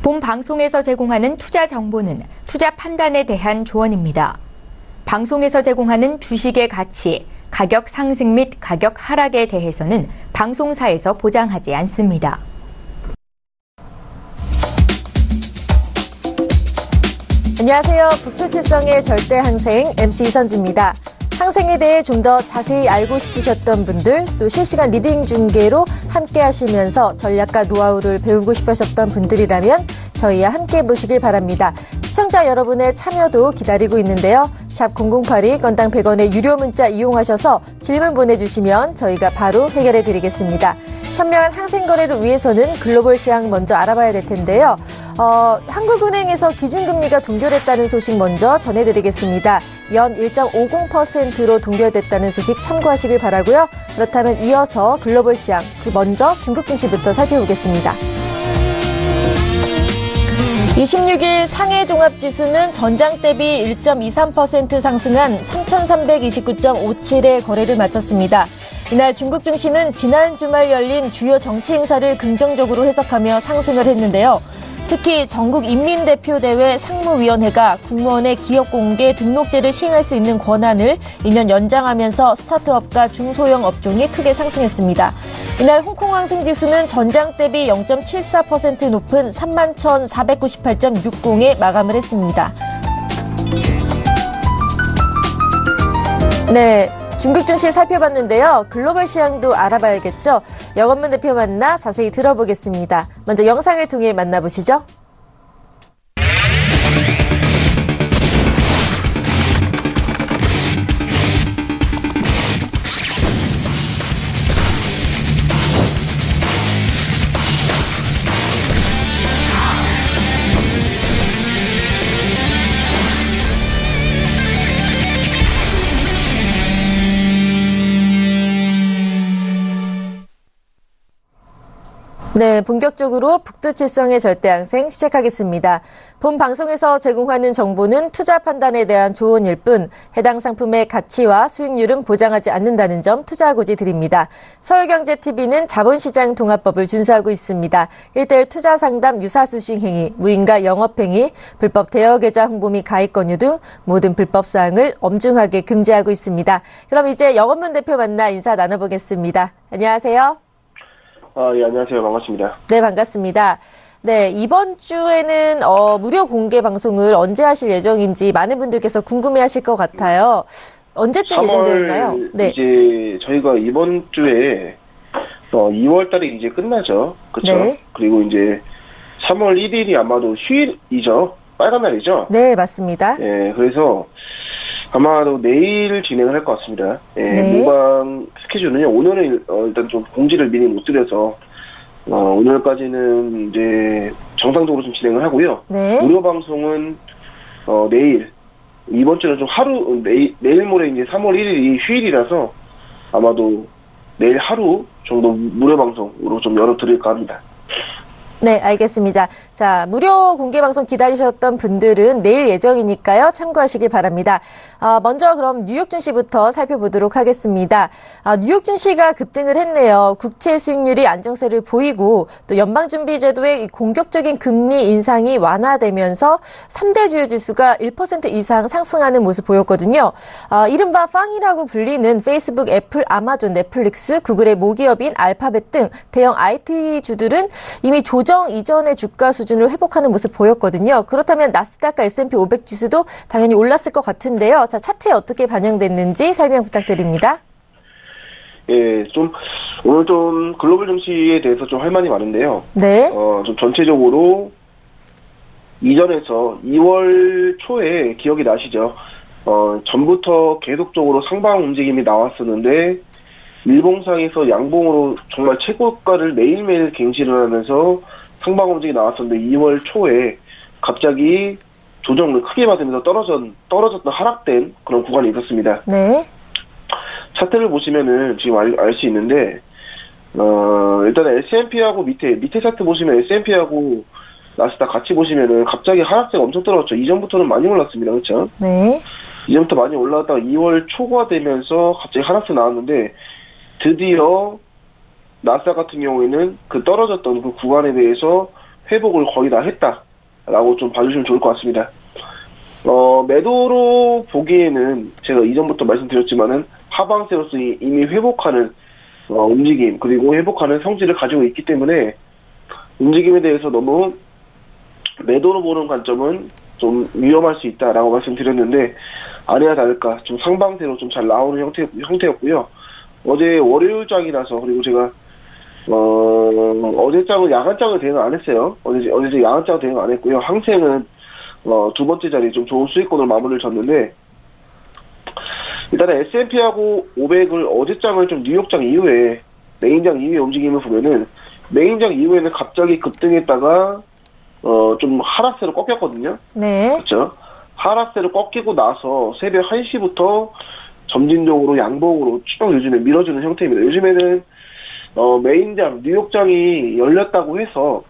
본 방송에서 제공하는 투자 정보는 투자 판단에 대한 조언입니다. 방송에서 제공하는 주식의 가치, 가격 상승 및 가격 하락에 대해서는 방송사에서 보장하지 않습니다. 안녕하세요. 북두칠성의 절대항생 MC 이선주입니다. 항생에 대해 좀 더 자세히 알고 싶으셨던 분들, 또 실시간 리딩 중계로 함께 하시면서 전략과 노하우를 배우고 싶으셨던 분들이라면 저희와 함께 보시길 바랍니다. 시청자 여러분의 참여도 기다리고 있는데요. 샵 0082 건당 100원의 유료 문자 이용하셔서 질문 보내주시면 저희가 바로 해결해 드리겠습니다. 현명한 항생거래를 위해서는 글로벌 시황 먼저 알아봐야 될 텐데요. 한국은행에서 기준금리가 동결했다는 소식 먼저 전해드리겠습니다. 연 1.50%로 동결됐다는 소식 참고하시길 바라고요. 그렇다면 이어서 글로벌 시황, 먼저 중국 증시부터 살펴보겠습니다. 26일 상해 종합지수는 전장 대비 1.23% 상승한 3,329.57의 거래를 마쳤습니다. 이날 중국 증시는 지난 주말 열린 주요 정치 행사를 긍정적으로 해석하며 상승을 했는데요. 특히 전국인민대표대회 상무위원회가 국무원의 기업공개 등록제를 시행할 수 있는 권한을 2년 연장하면서 스타트업과 중소형 업종이 크게 상승했습니다. 이날 홍콩항생지수는 전장 대비 0.74% 높은 31,498.60에 마감을 했습니다. 네, 중국 증시 살펴봤는데요. 글로벌 시황도 알아봐야겠죠. 여건문 대표 만나 자세히 들어보겠습니다. 먼저 영상을 통해 만나보시죠. 네, 본격적으로 북두칠성의 절대항생 시작하겠습니다. 본 방송에서 제공하는 정보는 투자 판단에 대한 조언일 뿐 해당 상품의 가치와 수익률은 보장하지 않는다는 점 투자고지 드립니다. 서울경제TV는 자본시장 통합법을 준수하고 있습니다. 1:1 투자 상담 유사수신 행위, 무인가 영업행위, 불법 대여계좌 홍보 및 가입 권유 등 모든 불법 사항을 엄중하게 금지하고 있습니다. 그럼 이제 여건문 대표 만나 인사 나눠보겠습니다. 안녕하세요. 예, 안녕하세요. 반갑습니다. 네, 반갑습니다. 네, 이번 주에는 무료 공개 방송을 언제 하실 예정인지 많은 분들께서 궁금해하실 것 같아요. 언제쯤 예정되어 있나요? 네. 이제 저희가 이번 주에 2월 달에 이제 끝나죠. 그렇죠? 네. 그리고 이제 3월 1일이 아마도 휴일이죠. 빨간 날이죠. 네, 맞습니다. 예, 그래서 아마도 내일 진행을 할 것 같습니다. 예, 네. 모방 스케줄은요, 오늘은 일단 좀 공지를 미리 못 드려서, 오늘까지는 이제 정상적으로 좀 진행을 하고요. 네. 무료 방송은, 내일, 이번 주는 좀 내일 모레 이제 3월 1일이 휴일이라서 아마도 내일 하루 정도 무료 방송으로 좀 열어드릴까 합니다. 네, 알겠습니다. 자, 무료 공개 방송 기다리셨던 분들은 내일 예정이니까요. 참고하시길 바랍니다. 먼저 그럼 뉴욕 증시부터 살펴보도록 하겠습니다. 뉴욕 증시가 급등을 했네요. 국채 수익률이 안정세를 보이고 또 연방준비제도의 공격적인 금리 인상이 완화되면서 3대 주요 지수가 1% 이상 상승하는 모습 보였거든요. 이른바 팡이라고 불리는 페이스북, 애플, 아마존, 넷플릭스, 구글의 모기업인 알파벳 등 대형 IT주들은 이미 조정 이전의 주가 수준을 회복하는 모습 보였거든요. 그렇다면 나스닥과 S&P 500 지수도 당연히 올랐을 것 같은데요. 자, 차트에 어떻게 반영됐는지 설명 부탁드립니다. 예, 오늘 글로벌 증시에 대해서 좀 할 말이 많은데요. 네. 좀 전체적으로 이전에서 2월 초에 기억이 나시죠? 전부터 계속적으로 상방 움직임이 나왔었는데, 일봉상에서 양봉으로 정말 최고가를 매일매일 갱신을 하면서 상방 움직임이 나왔었는데 2월 초에 갑자기 조정을 크게 받으면서 떨어졌던 하락된 그런 구간이 있었습니다. 네. 차트를 보시면은 지금 알 수 있는데, 일단 S&P하고 밑에 차트 보시면 S&P하고 나스닥 같이 보시면은 갑자기 하락세가 엄청 떨어졌죠. 이전부터는 많이 올랐습니다. 그렇죠? 네. 이전부터 많이 올라갔다가 2월 초가 되면서 갑자기 하락세 나왔는데, 드디어 나스닥 같은 경우에는 그 떨어졌던 그 구간에 대해서 회복을 거의 다 했다라고 좀 봐주시면 좋을 것 같습니다. 매도로 보기에는 제가 이전부터 말씀드렸지만은 하방세로서 이미 회복하는 움직임, 그리고 회복하는 성질을 가지고 있기 때문에 움직임에 대해서 너무 매도로 보는 관점은 좀 위험할 수 있다라고 말씀드렸는데, 아니나 다를까 좀 상방세로 좀 잘 나오는 형태였고요. 어제 월요일장이라서, 그리고 제가 어제장은 야간장을 대응 안 했어요. 어제 야간장 대응 안 했고요. 항생은 두 번째 자리 좀 좋은 수익권을 마무리를 졌는데, 일단은 S&P하고 500을 어제장을 좀 뉴욕장 이후에 메인장 이후에 움직임을 보면은, 메인장 이후에는 갑자기 급등했다가 좀 하락세로 꺾였거든요. 네. 그렇죠. 하락세로 꺾이고 나서 새벽 1시부터 점진적으로 양봉으로 쭉 요즘에 밀어주는 형태입니다. 요즘에는 메인장 뉴욕장이 열렸다고 해서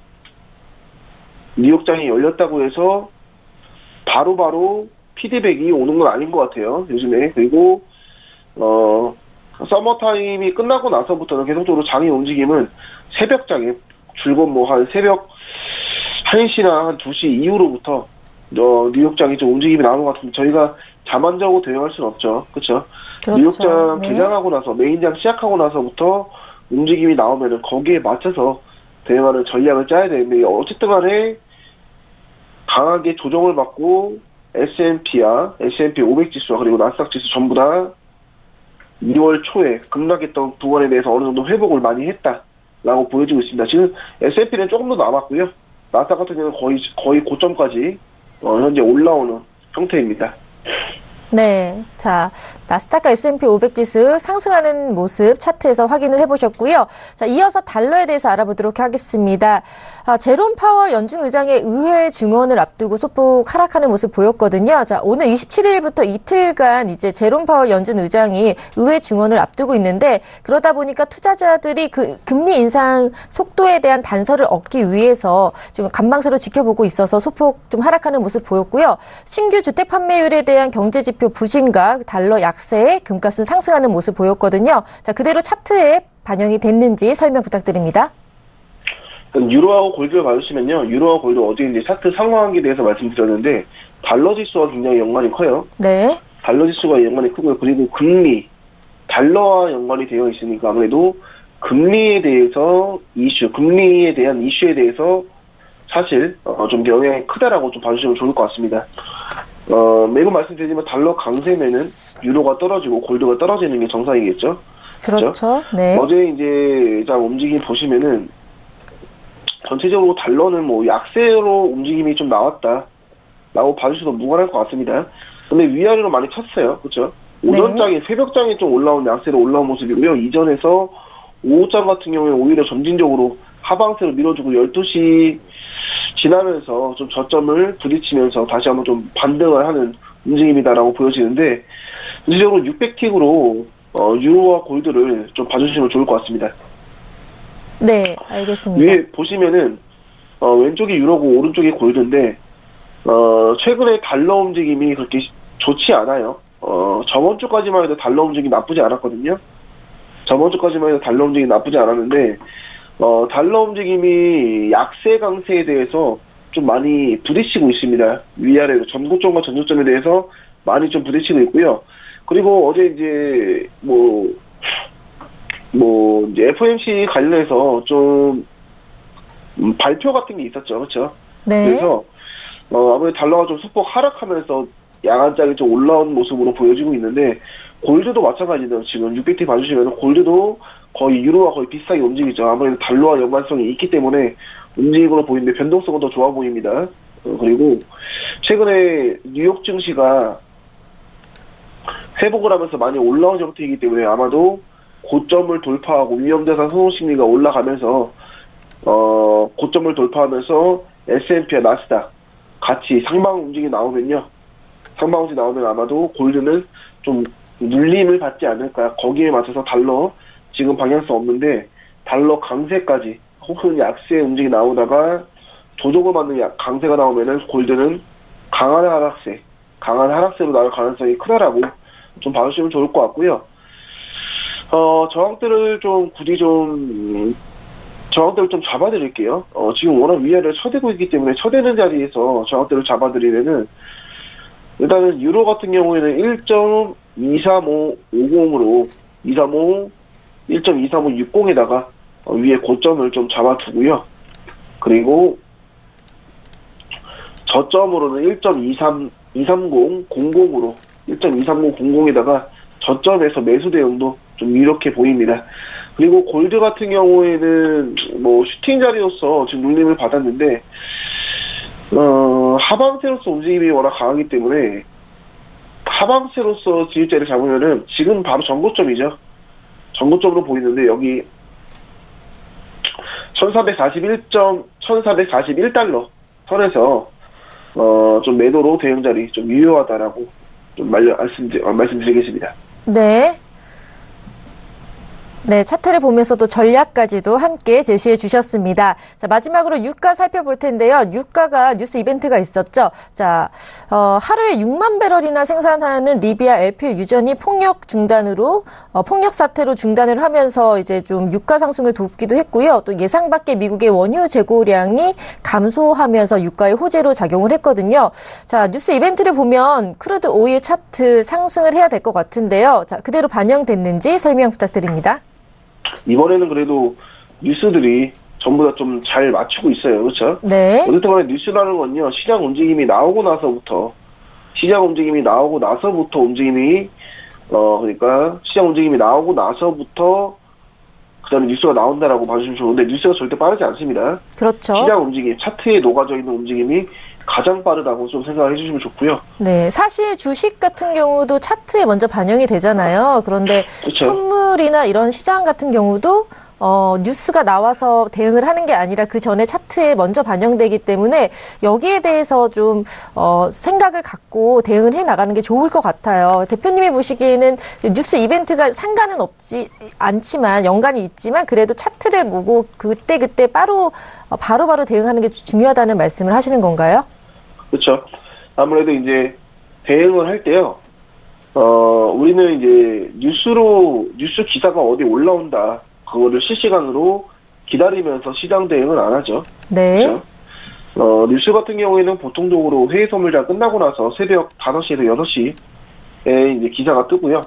바로바로 피드백이 오는 건 아닌 것 같아요, 요즘에. 그리고 서머타임이 끝나고 나서부터는 계속적으로 장의 움직임은 새벽장에 줄곧 한 새벽 1시나 한 2시 이후로부터 뉴욕장이 좀 움직임이 나오는 것 같은데, 저희가 잠 안 자고 대응할 수는 없죠. 그렇죠? 뉴욕장 네. 개장하고 나서, 메인장 시작하고 나서부터 움직임이 나오면은 거기에 맞춰서 대응하는 전략을 짜야 되는데, 어쨌든 간에 강하게 조정을 받고 S&P와 S&P 500 지수와 그리고 나스닥 지수 전부 다 2월 초에 급락했던 부분에 대해서 어느 정도 회복을 많이 했다라고 보여지고 있습니다. 지금 S&P는 조금 더 남았고요. 나스닥 같은 경우는 거의 고점까지 현재 올라오는 형태입니다. 네. 자, 나스닥과 S&P 500 지수 상승하는 모습 차트에서 확인을 해보셨고요. 자, 이어서 달러에 대해서 알아보도록 하겠습니다. 제롬 파월 연준 의장의 의회 증언을 앞두고 소폭 하락하는 모습 보였거든요. 자, 오늘 27일부터 이틀간 이제 제롬 파월 연준 의장이 의회 증언을 앞두고 있는데, 그러다 보니까 투자자들이 그 금리 인상 속도에 대한 단서를 얻기 위해서 지금 관망세로 지켜보고 있어서 소폭 좀 하락하는 모습 보였고요. 신규 주택 판매율에 대한 경제 지표 부진과 달러 약세에 금값은 상승하는 모습 보였거든요. 자, 그대로 차트에 반영이 됐는지 설명 부탁드립니다. 유로하고 골드를 봐주시면요. 유로하고 골드 어제 이제 차트 상황에 대해서 말씀드렸는데, 달러 지수와 굉장히 연관이 커요. 네. 달러 지수가 연관이 크고요. 그리고 금리, 달러와 연관이 되어 있으니까 아무래도 금리에 대한 이슈에 대해서 사실 좀 영향이 크다라고 좀 봐주시면 좋을 것 같습니다. 매번 말씀드리지만 달러 강세면은 유로가 떨어지고 골드가 떨어지는 게 정상이겠죠. 그렇죠. 네. 어제 이제 움직임 보시면은 전체적으로 달러는 약세로 움직임이 좀 나왔다라고 봐주셔도 무관할 것 같습니다. 근데 위아래로 많이 쳤어요. 그렇죠? 오전장에 새벽장에 좀 올라온 약세로 올라온 모습이고요. 이전에서 오후장 같은 경우에 오히려 점진적으로 하방세로 밀어주고 12시 지나면서 좀 저점을 부딪히면서 다시 한번 좀 반등을 하는 움직임이다라고 보여지는데, 전체적으로 600틱으로 유로와 골드를 좀 봐주시면 좋을 것 같습니다. 네, 알겠습니다. 위에 보시면은 왼쪽이 유로고 오른쪽이 골드인데, 최근에 달러 움직임이 그렇게 좋지 않아요. 저번 주까지만 해도 달러 움직임이 나쁘지 않았거든요. 나쁘지 않았는데, 달러 움직임이 약세 강세에 대해서 좀 많이 부딪히고 있습니다. 위아래로 전고점과 전저점에 대해서 많이 좀 부딪히고 있고요. 그리고 어제 이제 이제 FOMC 관련해서 좀 발표 같은 게 있었죠, 그렇죠? 네. 그래서 아무래도 달러가 좀 소폭 하락하면서 양안장이 좀 올라온 모습으로 보여지고 있는데, 골드도 마찬가지죠. 지금 600T 봐주시면 골드도 거의 유로와 거의 비슷하게 움직이죠. 아무래도 달러와 연관성이 있기 때문에 움직임으로 보이는데 변동성은 더 좋아 보입니다. 그리고 최근에 뉴욕 증시가 회복을 하면서 많이 올라온 형태이기 때문에 아마도 고점을 돌파하고 위험자산 소송 심리가 올라가면서 고점을 돌파하면서 S&P와 나스닥 같이 상방 움직임이 나오면 아마도 골드는 좀 눌림을 받지 않을까. 거기에 맞춰서 달러 지금 방향성 없는데 달러 강세까지 혹은 약세 움직임이 나오다가 조정을 받는 강세가 나오면은 골드는 강한 하락세로 나올 가능성이 크다라고 좀 봐주시면 좋을 것 같고요. 저항들을 좀 굳이 좀 저항대를 좀 잡아드릴게요. 지금 워낙 위아래를 쳐대고 있기 때문에 쳐대는 자리에서 저항대를 잡아드리면은 일단은 유로 같은 경우에는 1.23550으로 1.23560에다가 위에 고점을 좀 잡아두고요. 그리고 저점으로는 1.23000으로 1.23000에다가 저점에서 매수 대응도 좀 이렇게 보입니다. 그리고 골드 같은 경우에는 뭐 슈팅 자리로서 지금 눌림을 받았는데 하방세로서 움직임이 워낙 강하기 때문에 하방세로서 지지자를 잡으면은 지금 바로 전고점이죠. 전고점으로 보이는데 여기 1441달러 선에서 좀 매도로 대응 자리 좀 유효하다라고 좀 말씀드리겠습니다. 네. 네, 차트를 보면서도 전략까지도 함께 제시해 주셨습니다. 자, 마지막으로 유가 살펴볼 텐데요. 유가가 뉴스 이벤트가 있었죠. 자, 하루에 6만 배럴이나 생산하는 리비아 LP를 유전이 폭력 사태로 중단을 하면서 이제 좀 유가 상승을 돕기도 했고요. 또 예상 밖의 미국의 원유 재고량이 감소하면서 유가의 호재로 작용을 했거든요. 자, 뉴스 이벤트를 보면 크루드 오일 차트 상승을 해야 될 것 같은데요. 자, 그대로 반영됐는지 설명 부탁드립니다. 이번에는 그래도 뉴스들이 전부 다 좀 잘 맞추고 있어요. 그렇죠? 네. 어쨌든 간에 뉴스라는 건요. 시장 움직임이 나오고 나서부터 움직임이 그러니까 시장 움직임이 나오고 나서부터 그다음에 뉴스가 나온다라고 봐주시면 좋은데 뉴스가 절대 빠르지 않습니다. 그렇죠. 시장 움직임, 차트에 녹아져 있는 움직임이 가장 빠르다고 좀 생각을 해주시면 좋고요. 네, 사실 주식 같은 경우도 차트에 먼저 반영이 되잖아요. 그런데 그렇죠. 선물이나 이런 시장 같은 경우도 뉴스가 나와서 대응을 하는 게 아니라 그 전에 차트에 먼저 반영되기 때문에 여기에 대해서 좀 생각을 갖고 대응을 해 나가는 게 좋을 것 같아요. 대표님이 보시기에는 뉴스 이벤트가 상관은 없지 않지만 연관이 있지만 그래도 차트를 보고 그때 바로바로 대응하는 게 중요하다는 말씀을 하시는 건가요? 그렇죠. 아무래도 이제 대응을 할 때요. 우리는 이제 뉴스 기사가 어디 올라온다. 그거를 실시간으로 기다리면서 시장 대응은 안 하죠. 네. 그렇죠? 뉴스 같은 경우에는 보통적으로 회의 선물자 끝나고 나서 새벽 5시에서 6시에 이제 기사가 뜨고요.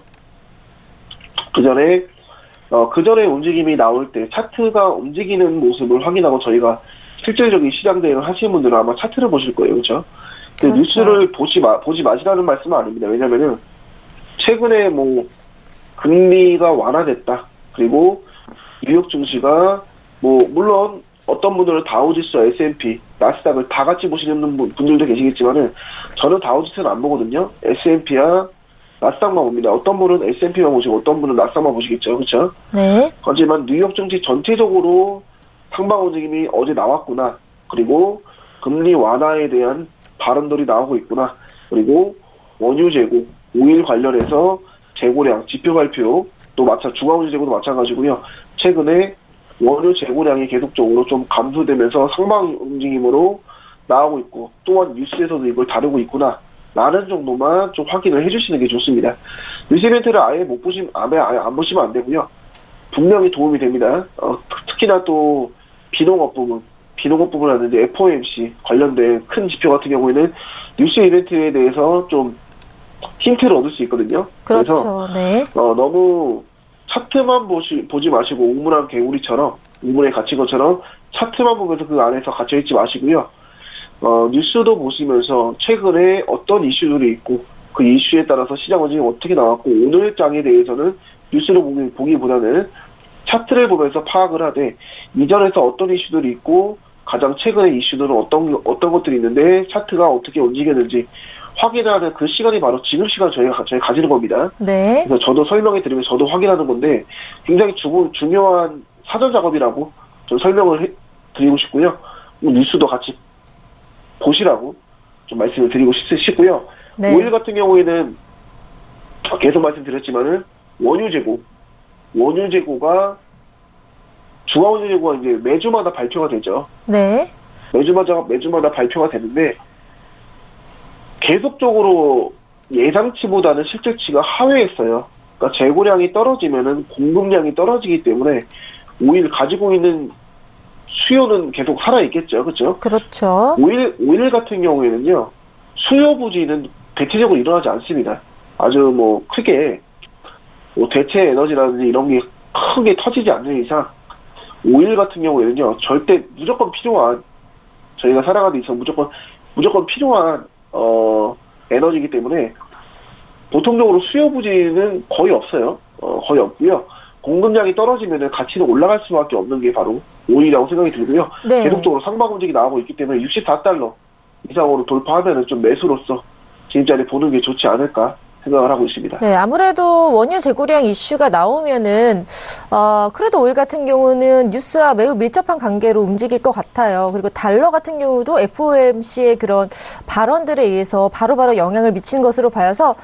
그 전에 움직임이 나올 때 차트가 움직이는 모습을 확인하고 저희가 실질적인 시장 대응을 하시는 분들은 아마 차트를 보실 거예요. 그렇죠? 그렇죠. 뉴스를 보지 마시라는 말씀은 아닙니다. 왜냐면은 최근에 뭐 금리가 완화됐다. 그리고 뉴욕 증시가 물론 어떤 분들은 다우지수, S&P, 나스닥을 다 같이 보시는 분들도 계시겠지만은 저는 다우지수는 안 보거든요. S&P야 나스닥만 봅니다. 어떤 분은 S&P만 보시고 어떤 분은 나스닥만 보시겠죠. 그렇죠? 네. 하지만 뉴욕 증시 전체적으로 상방 움직임이 어제 나왔구나. 그리고 금리 완화에 대한 발언들이 나오고 있구나. 그리고 원유 재고, 오일 관련해서 재고량, 지표 발표, 또 중화원유 재고도 마찬가지고요. 최근에 원유 재고량이 계속적으로 좀 감소되면서 상방 움직임으로 나오고 있고, 또한 뉴스에서도 이걸 다루고 있구나. 라는 정도만 좀 확인을 해주시는 게 좋습니다. 뉴스 이벤트를 아예 안 보시면 안 되고요. 분명히 도움이 됩니다. 특히나 또 비농업 부분이라든지 FOMC 관련된 큰 지표 같은 경우에는 뉴스 이벤트에 대해서 좀 힌트를 얻을 수 있거든요. 그렇죠. 그래서 네. 너무 차트만 보지 마시고 우물안 개구리처럼 우물에 갇힌 것처럼 차트만 보면서 그 안에서 갇혀있지 마시고요. 뉴스도 보시면서 최근에 어떤 이슈들이 있고 그 이슈에 따라서 시장 움직임이 어떻게 나왔고 오늘 장에 대해서는 뉴스를 보기보다는 차트를 보면서 파악을 하되 이전에서 어떤 이슈들이 있고 가장 최근의 이슈들은 어떤 것들이 있는데 차트가 어떻게 움직였는지 확인하는 그 시간이 바로 지금 시간 저희가 가지는 겁니다. 네. 그래서 저도 설명해 드리면 저도 확인하는 건데 굉장히 중요한 사전 작업이라고 좀 설명을 드리고 싶고요. 뉴스도 같이 보시라고 좀 말씀을 드리고 싶고요. 네. 오일 같은 경우에는 계속 말씀드렸지만은 원유 재고가 중화원유 재고가 이제 매주마다 발표가 되죠. 네. 매주마다 발표가 되는데 계속적으로 예상치보다는 실제치가 하회했어요. 그러니까 재고량이 떨어지면은 공급량이 떨어지기 때문에 오일 가지고 있는 수요는 계속 살아있겠죠. 그렇죠? 그렇죠. 오일 같은 경우에는요, 수요 부진은 대체적으로 일어나지 않습니다. 아주 뭐 크게 뭐 대체 에너지라든지 이런 게 크게 터지지 않는 이상 오일 같은 경우에는요, 절대 무조건 필요한, 저희가 살아가는 데 있어서 무조건 필요한 에너지이기 때문에 보통적으로 수요 부진은 거의 없어요. 거의 없고요. 공급량이 떨어지면 가치는 올라갈 수밖에 없는 게 바로 오일이라고 생각이 들고요. 네. 계속적으로 상방 움직이 나오고 있기 때문에 64달러 이상으로 돌파하면 좀 매수로서 지금자리 보는 게 좋지 않을까 생각을 하고 있습니다. 네, 아무래도 원유 재고량 이슈가 나오면은, 그래도 오일 같은 경우는 뉴스와 매우 밀접한 관계로 움직일 것 같아요. 그리고 달러 같은 경우도 FOMC의 그런 발언들에 의해서 바로바로 영향을 미친 것으로 봐서,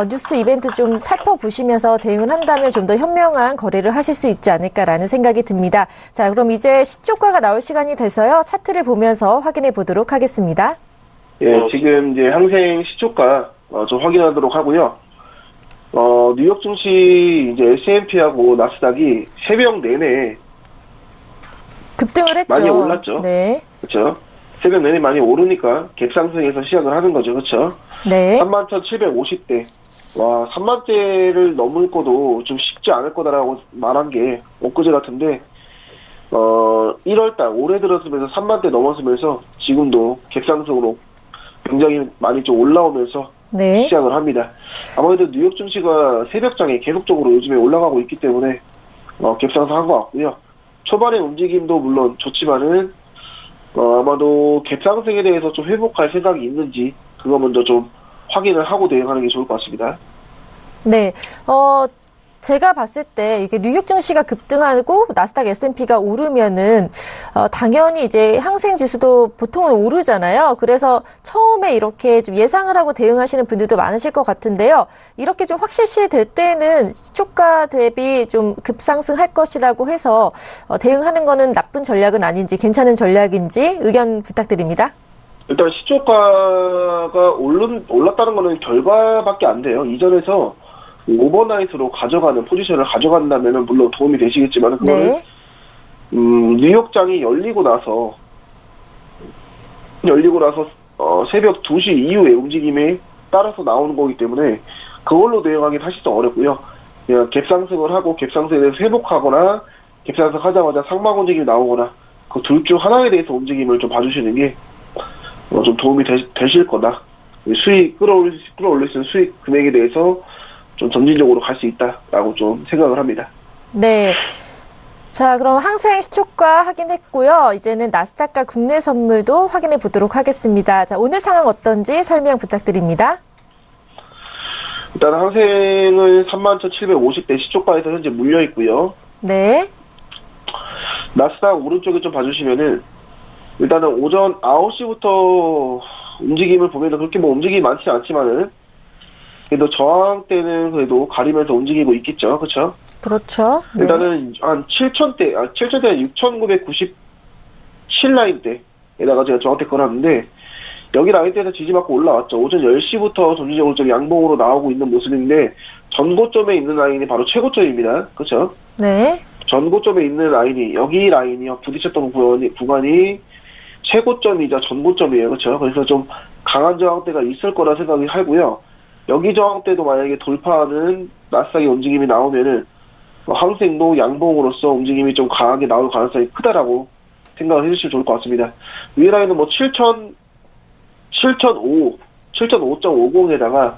뉴스 이벤트 좀 살펴보시면서 대응을 한다면 좀 더 현명한 거래를 하실 수 있지 않을까라는 생각이 듭니다. 자, 그럼 이제 시초가가 나올 시간이 돼서요. 차트를 보면서 확인해 보도록 하겠습니다. 예, 지금 이제 항생 시초가 좀 확인하도록 하고요. 뉴욕 증시 이제 S&P하고 나스닥이 새벽 내내 급등을 했죠. 많이 올랐죠. 네. 그렇죠. 새벽 내내 많이 오르니까 갭상승해서 시작을 하는 거죠. 그렇죠. 네. 31,750대. 와, 3만대를 넘을 거도 좀 쉽지 않을 거다라고 말한 게 엊그제 같은데 1월달 올해 들었으면서 3만대 넘었으면서 지금도 갭상승으로 굉장히 많이 좀 올라오면서 네. 시작을 합니다. 아무래도 뉴욕 증시가 새벽장에 계속적으로 요즘에 올라가고 있기 때문에 갭상승한 것 같고요. 초반의 움직임도 물론 좋지만은 아마도 갭상승에 대해서 좀 회복할 생각이 있는지 그거 먼저 좀 확인을 하고 대응하는 게 좋을 것 같습니다. 네. 제가 봤을 때 이게 뉴욕 증시가 급등하고 나스닥 S&P가 오르면은 당연히 이제 항생 지수도 보통은 오르잖아요. 그래서 처음에 이렇게 좀 예상을 하고 대응하시는 분들도 많으실 것 같은데요. 이렇게 좀 확실시 될 때는 시초가 대비 좀 급상승할 것이라고 해서 대응하는 거는 나쁜 전략은 아닌지 괜찮은 전략인지 의견 부탁드립니다. 일단 시초가가 올랐다는 거는 결과밖에 안 돼요. 이전에서 오버나이트로 가져가는 포지션을 가져간다면 물론 도움이 되시겠지만 그거는 네. 뉴욕장이 열리고 나서 새벽 2시 이후에 움직임에 따라서 나오는 거기 때문에 그걸로 대응하기 사실상 어렵고요. 그냥 갭상승을 하고 갭상승에 대해서 회복하거나 갭상승하자마자 상방 움직임이 나오거나 그 둘 중 하나에 대해서 움직임을 좀 봐주시는 게 좀 도움이 되실 거다. 수익 끌어올릴 수 있는 수익 금액에 대해서 좀 점진적으로 갈 수 있다라고 좀 생각을 합니다. 네. 자, 그럼 항생 시초가 확인했고요. 이제는 나스닥과 국내 선물도 확인해 보도록 하겠습니다. 자, 오늘 상황 어떤지 설명 부탁드립니다. 일단 항생은 31,750대 시초가에서 현재 물려 있고요. 네. 나스닥 오른쪽에 좀 봐주시면은 일단은 오전 9시부터 움직임을 보면은 그렇게 뭐 움직임이 많지 않지만은 그래도 저항대는 그래도 가리면서 움직이고 있겠죠. 그렇죠? 그렇죠. 네. 일단은 한 7,000대, 6,997 라인대에다가 제가 저한테 걸었는데 여기 라인대에서 지지받고 올라왔죠. 오전 10시부터 점진적으로 좀 양봉으로 나오고 있는 모습인데 전고점에 있는 라인이 바로 최고점입니다. 그렇죠? 네. 전고점에 있는 라인이 여기 라인이요. 부딪혔던 구간이 최고점이자 전고점이에요. 그렇죠? 그래서 좀 강한 저항대가 있을 거라 생각이 하고요. 여기 저항대도 만약에 돌파하는 나스닥의 움직임이 나오면은 항생도 양봉으로서 움직임이 좀 강하게 나올 가능성이 크다라고 생각을 해주시면 좋을 것 같습니다. 위 라인은 뭐 7,005.50에다가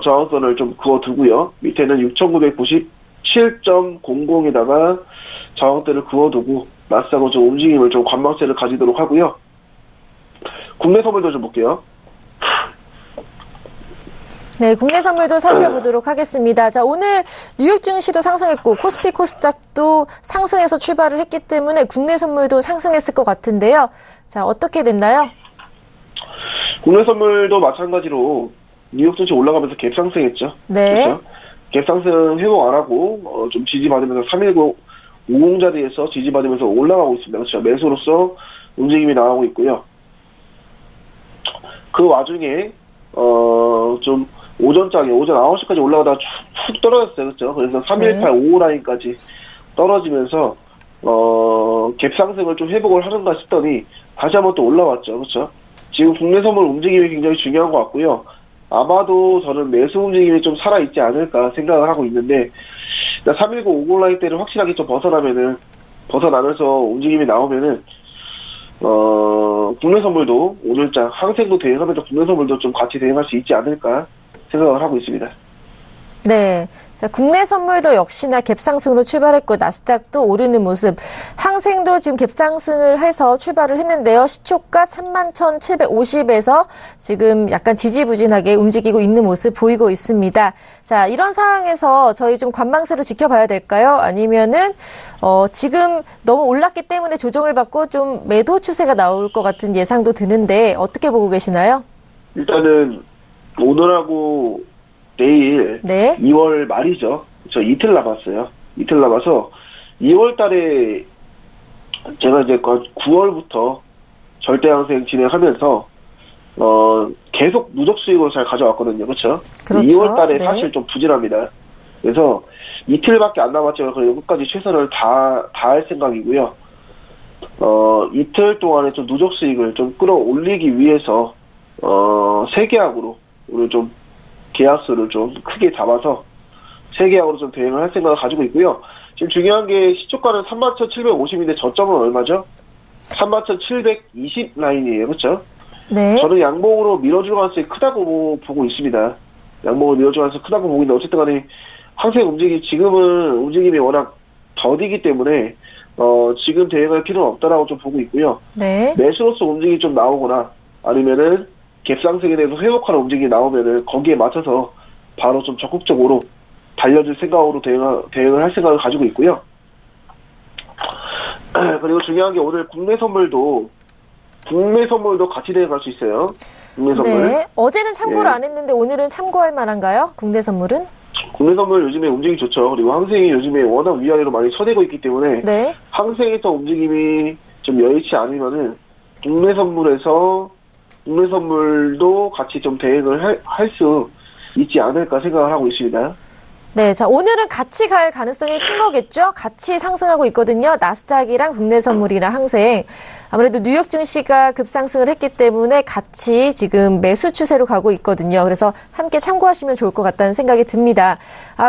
저항선을 좀 그어두고요. 밑에는 6,997.00에다가 저항대를 그어두고 나스닥은 좀 움직임을 좀 관망세를 가지도록 하고요. 국내 선물도 좀 볼게요. 네, 국내 선물도 살펴보도록 하겠습니다. 자, 오늘 뉴욕 증시도 상승했고 코스피 코스닥도 상승해서 출발을 했기 때문에 국내 선물도 상승했을 것 같은데요. 자, 어떻게 됐나요? 국내 선물도 마찬가지로 뉴욕 증시 올라가면서 갭상승했죠. 네. 그렇죠? 갭상승 회복 안 하고 좀 지지받으면서 31950 자리에서 지지받으면서 올라가고 있습니다. 그렇죠? 매수로서 움직임이 나오고 있고요. 그 와중에 좀 오전장에 오전 9시까지 올라가다가 훅 떨어졌어요. 그렇죠? 그래서 3185 라인까지 떨어지면서 갭 상승을 좀 회복을 하는가 싶더니 다시 한번 또 올라왔죠. 그렇죠? 지금 국내 선물 움직임이 굉장히 중요한 것 같고요. 아마도 저는 매수 움직임이 좀 살아있지 않을까 생각을 하고 있는데 31950 라인대를 확실하게 좀 벗어나면서 움직임이 나오면은 국내 선물도 오늘장 항생도 대응하면서 국내 선물도 좀 같이 대응할 수 있지 않을까 생각을 하고 있습니다. 네. 자, 국내 선물도 역시나 갭상승으로 출발했고, 나스닥도 오르는 모습. 항생도 지금 갭상승을 해서 출발을 했는데요. 시초가 31,750에서 지금 약간 지지부진하게 움직이고 있는 모습 보이고 있습니다. 자, 이런 상황에서 저희 좀 관망세로 지켜봐야 될까요? 아니면은, 지금 너무 올랐기 때문에 조정을 받고 좀 매도 추세가 나올 것 같은 예상도 드는데, 어떻게 보고 계시나요? 일단은, 오늘하고 내일 네. 2월 말이죠. 저 이틀 남았어요. 이틀 남아서 2월 달에 제가 이제 9월부터 절대항생 진행하면서 계속 누적 수익을 잘 가져왔거든요. 그렇죠? 그렇죠. 2월 달에 네. 사실 좀 부진합니다. 그래서 이틀밖에 안 남았지만 그래도 끝까지 최선을 다할 생각이고요. 이틀 동안에 좀 누적 수익을 좀 끌어올리기 위해서 세계약으로 오늘 좀 계약수를 좀 크게 잡아서 세계약으로 좀 대응을 할 생각을 가지고 있고요. 지금 중요한 게 시초가는 31,750인데 저점은 얼마죠? 31,720 라인이에요. 그렇죠? 네. 저는 양봉으로 밀어줄 가능성이 크다고 보고 있습니다. 양봉으로 밀어줄 가능성이 크다고 보고 있는데 어쨌든 간에 항상 지금은 움직임이 워낙 더디기 때문에 지금 대응할 필요는 없다라고 좀 보고 있고요. 네. 매수로서 움직임이 좀 나오거나 아니면은 갭상승에 대해서 회복하는 움직임이 나오면은 거기에 맞춰서 바로 좀 적극적으로 달려줄 생각으로 대응을 할 생각을 가지고 있고요. 그리고 중요한 게 오늘 국내 선물도 같이 대응할 수 있어요. 국내 선물. 네. 어제는 참고를 네. 안 했는데 오늘은 참고할 만한가요? 국내 선물은? 국내 선물 요즘에 움직임이 좋죠. 그리고 항생이 요즘에 워낙 위아래로 많이 쳐내고 있기 때문에 네. 항생에서 움직임이 좀 여의치 않으면은 국내 선물도 같이 좀 대응을 할 수 있지 않을까 생각을 하고 있습니다. 네, 자, 오늘은 같이 갈 가능성이 큰 거겠죠? 같이 상승하고 있거든요. 나스닥이랑 국내 선물이랑 항생. 아무래도 뉴욕 증시가 급상승을 했기 때문에 같이 지금 매수 추세로 가고 있거든요. 그래서 함께 참고하시면 좋을 것 같다는 생각이 듭니다.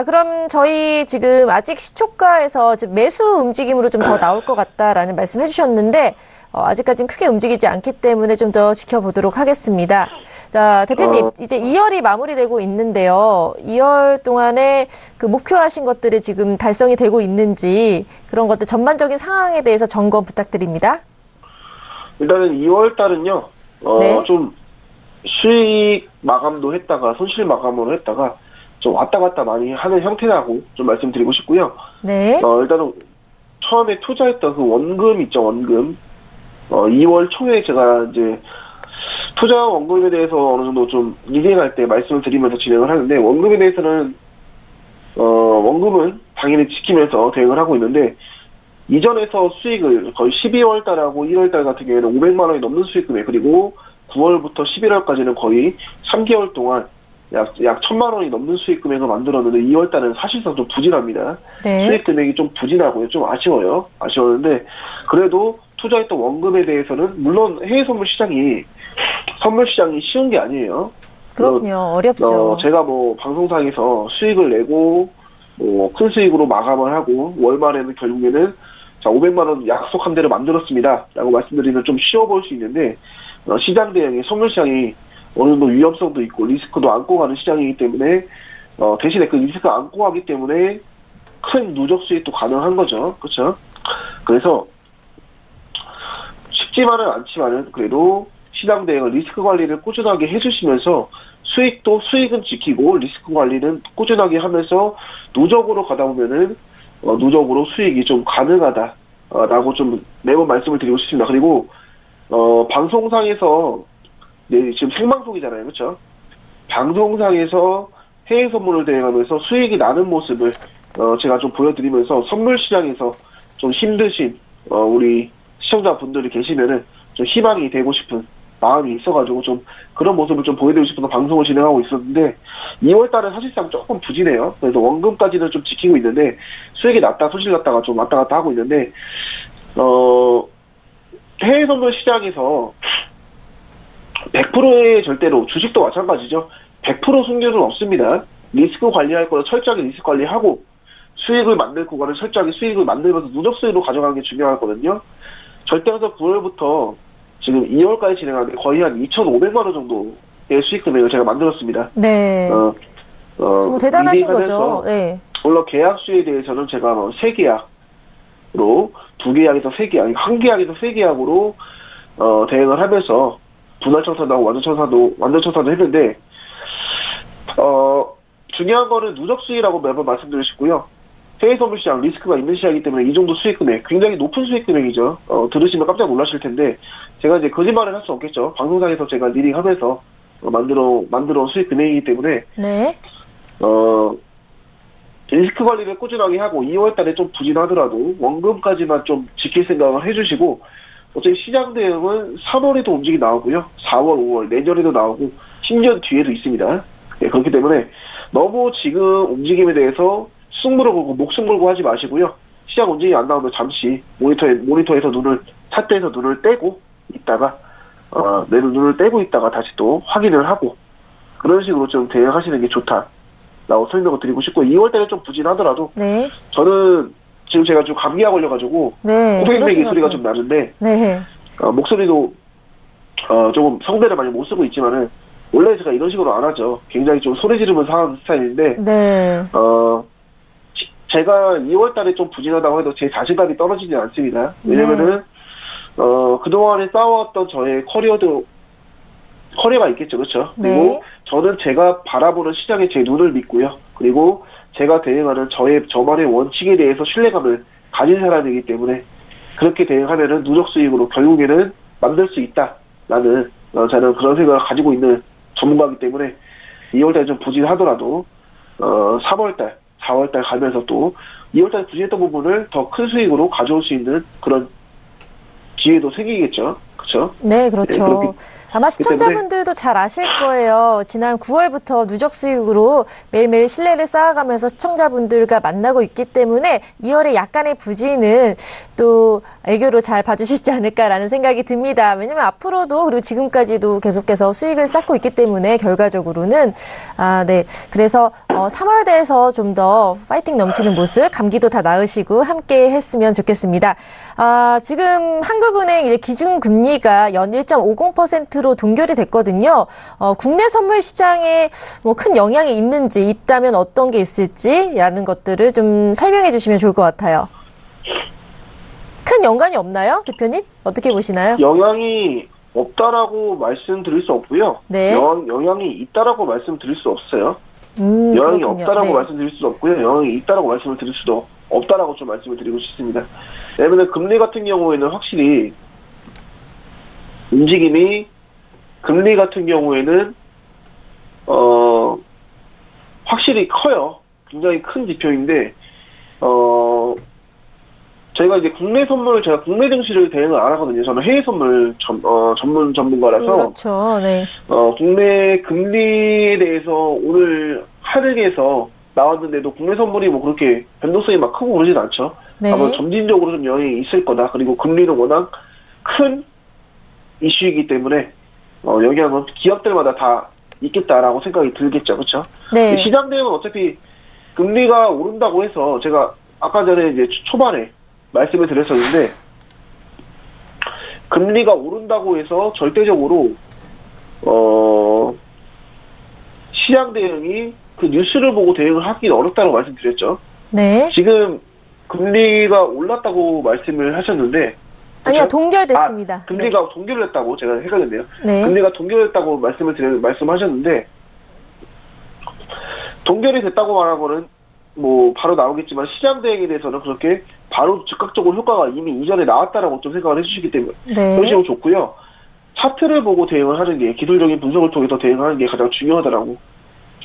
그럼 저희 지금 아직 시초가에서 매수 움직임으로 좀 더 나올 것 같다라는 말씀 해주셨는데, 아직까지는 크게 움직이지 않기 때문에 좀 더 지켜보도록 하겠습니다. 자, 대표님, 이제 2월이 마무리되고 있는데요. 2월 동안에 그 목표하신 것들이 지금 달성이 되고 있는지 그런 것들 전반적인 상황에 대해서 점검 부탁드립니다. 일단은 2월 달은요, 네. 좀 수익 마감도 했다가 손실 마감으로 했다가 좀 왔다 갔다 많이 하는 형태라고 좀 말씀드리고 싶고요. 네. 일단은 처음에 투자했던 그 원금 있죠, 원금. 2월 초에 제가 이제 투자 원금에 대해서 어느 정도 좀 리딩할 때 말씀을 드리면서 진행을 하는데 원금에 대해서는 원금은 당연히 지키면서 대응을 하고 있는데 이전에서 수익을 거의 12월 달하고 1월 달 같은 경우에는 500만 원이 넘는 수익 금액 그리고 9월부터 11월까지는 거의 3개월 동안 약 1000만 원이 넘는 수익 금액을 만들었는데 2월 달은 사실상 좀 부진합니다. 네. 수익 금액이 좀 부진하고요. 좀 아쉬웠는데 그래도 투자했던 원금에 대해서는 물론 해외 선물 시장이 쉬운 게 아니에요. 그럼요. 어렵죠. 제가 뭐 방송상에서 수익을 내고 뭐 큰 수익으로 마감을 하고 월 말에는 결국에는 자 500만 원 약속한 대로 만들었습니다라고 말씀드리면 좀 쉬워 보일 수 있는데 시장 대응이 선물 시장이 어느 정도 위험성도 있고 리스크도 안고 가는 시장이기 때문에 대신에 그 리스크 안고 가기 때문에 큰 누적 수익도 가능한 거죠. 그렇죠? 그래서 쉽지만은 않지만은 그래도 시장 대응을 리스크 관리를 꾸준하게 해주시면서 수익은 지키고 리스크 관리는 꾸준하게 하면서 누적으로 가다 보면은 누적으로 수익이 좀 가능하다라고 좀 매번 말씀을 드리고 싶습니다. 그리고 방송상에서 지금 생방송이잖아요, 그렇죠? 방송상에서 해외 선물을 대행하면서 수익이 나는 모습을 제가 좀 보여드리면서 선물 시장에서 좀 힘드신 우리 시청자분들이 계시면은 좀 희망이 되고 싶은 마음이 있어가지고 좀 그런 모습을 좀 보여드리고 싶어서 방송을 진행하고 있었는데 2월 달은 사실상 조금 부진해요. 그래서 원금까지는 좀 지키고 있는데 수익이 낮다 손실 났다가 좀 왔다 갔다 하고 있는데 해외 선물 시장에서 100%의 절대로 주식도 마찬가지죠. 100% 승률은 없습니다. 리스크 관리할 거는 철저하게 리스크 관리하고 수익을 만들 구간을 철저하게 수익을 만들면서 누적 수익으로 가져가는 게 중요하거든요. 절대에서 9월부터 지금 2월까지 진행하는데 거의 한 2,500만 원 정도의 수익 금액을 제가 만들었습니다. 네. 정말 대단하신 거죠. 네. 물론 계약 수에 대해서는 제가 3계약으로 2계약에서 3계약, 1계약에서 3계약으로 대응을 하면서 분할 청산도 하고 완전 청산도 했는데 중요한 거는 누적 수익이라고 매번 말씀드리고 싶고요. 해외 선물 시장 리스크가 있는 시장이기 때문에 이 정도 수익 금액 굉장히 높은 수익 금액이죠. 들으시면 깜짝 놀라실 텐데 제가 이제 거짓말을 할 수 없겠죠. 방송상에서 제가 리딩하면서 만들어 수익 금액이기 때문에 네. 리스크 관리를 꾸준하게 하고 2월달에 좀 부진하더라도 원금까지만 좀 지킬 생각을 해주시고 어차피 시장 대응은 3월에도 움직이 나오고요. 4월, 5월 내년에도 나오고 10년 뒤에도 있습니다. 네, 그렇기 때문에 너무 지금 움직임에 대해서 승부를 걸고 목숨 걸고 하지 마시고요. 시장 움직임이 안 나오면 잠시 모니터에서 차트에서 눈을 떼고 있다가 눈을 떼고 있다가 다시 또 확인을 하고 그런 식으로 좀 대응하시는 게 좋다라고 설명을 드리고 싶고 2월달에 좀 부진하더라도 네. 저는 지금 제가 좀 감기가 걸려가지고 네. 호갱뱅이 소리가 좀 나는데 네. 목소리도 조금 성대를 많이 못 쓰고 있지만은 원래 제가 이런 식으로 안 하죠. 굉장히 좀 소리 지르면서 하는 스타일인데 네. 제가 2월달에 좀 부진하다고 해도 제 자신감이 떨어지지 않습니다. 왜냐면은 그동안에 쌓아왔던 저의 커리어가 있겠죠. 그렇죠? 네. 그리고 저는 제가 바라보는 시장에 제 눈을 믿고요. 그리고 제가 대응하는 저만의 원칙에 대해서 신뢰감을 가진 사람이기 때문에 그렇게 대응하면은 누적 수익으로 결국에는 만들 수 있다라는 저는 그런 생각을 가지고 있는 전문가이기 때문에 2월달에 좀 부진하더라도 3월달, 4월달 가면서 또 2월달에 부진했던 부분을 더 큰 수익으로 가져올 수 있는 그런 기회도 생기겠죠. 그렇죠? 네, 그렇죠. 네, 아마 시청자분들도 잘 아실 거예요. 지난 9월부터 누적 수익으로 매일매일 신뢰를 쌓아가면서 시청자분들과 만나고 있기 때문에 2월에 약간의 부진은 또 애교로 잘 봐주시지 않을까라는 생각이 듭니다. 왜냐면 앞으로도 그리고 지금까지도 계속해서 수익을 쌓고 있기 때문에 결과적으로는 네. 그래서 3월대에서 좀 더 파이팅 넘치는 모습, 감기도 다 나으시고 함께 했으면 좋겠습니다. 지금 한국은행 이제 기준금리가 연 1.50%로 동결이 됐거든요. 국내 선물 시장에 큰 영향이 있는지, 있다면 어떤 게 있을지라는 것들을 좀 설명해 주시면 좋을 것 같아요. 큰 연관이 없나요, 대표님? 어떻게 보시나요? 영향이 없다라고 말씀드릴 수 없고요. 네. 영향이 있다라고 말씀드릴 수 없어요. 영향이 그렇군요. 없다라고 네. 말씀드릴 수도 없고요. 영향이 있다라고 말씀을 드릴 수도 없다라고 좀 말씀을 드리고 싶습니다. 왜냐면 금리 같은 경우에는 확실히 움직임이 금리 같은 경우에는 확실히 커요. 굉장히 큰 지표인데 저희가 이제 국내 선물 제가 국내 증시를 대응을 안 하거든요. 저는 해외 선물 전문가라서 그렇죠. 네. 국내 금리에 대해서 오늘 하락에서 나왔는데도 국내 선물이 뭐 그렇게 변동성이 막 크고 그러진 않죠. 네. 아마 점진적으로 좀 영향이 있을 거다. 그리고 금리는 워낙 큰 이슈이기 때문에 영향은 기업들마다 다 있겠다라고 생각이 들겠죠. 그렇죠? 네. 시장 대응은 어차피 금리가 오른다고 해서 제가 아까 전에 이제 초반에 말씀을 드렸었는데 금리가 오른다고 해서 절대적으로 시장 대응이 그 뉴스를 보고 대응을 하기 어렵다고 말씀드렸죠. 네. 지금 금리가 올랐다고 말씀을 하셨는데 아니요, 그렇죠? 동결됐습니다. 금리가 동결됐다고 제가 헷갈렸네요. 네. 금리가 동결됐다고 말씀하셨는데 동결이 됐다고 말한 거는 뭐 바로 나오겠지만 시장 대응에 대해서는 그렇게 바로 즉각적으로 효과가 이미 이전에 나왔다라고 좀 생각을 해주시기 때문에 네. 그런 식으로 좋고요. 차트를 보고 대응을 하는 게 기술적인 분석을 통해서 대응하는 게 가장 중요하다라고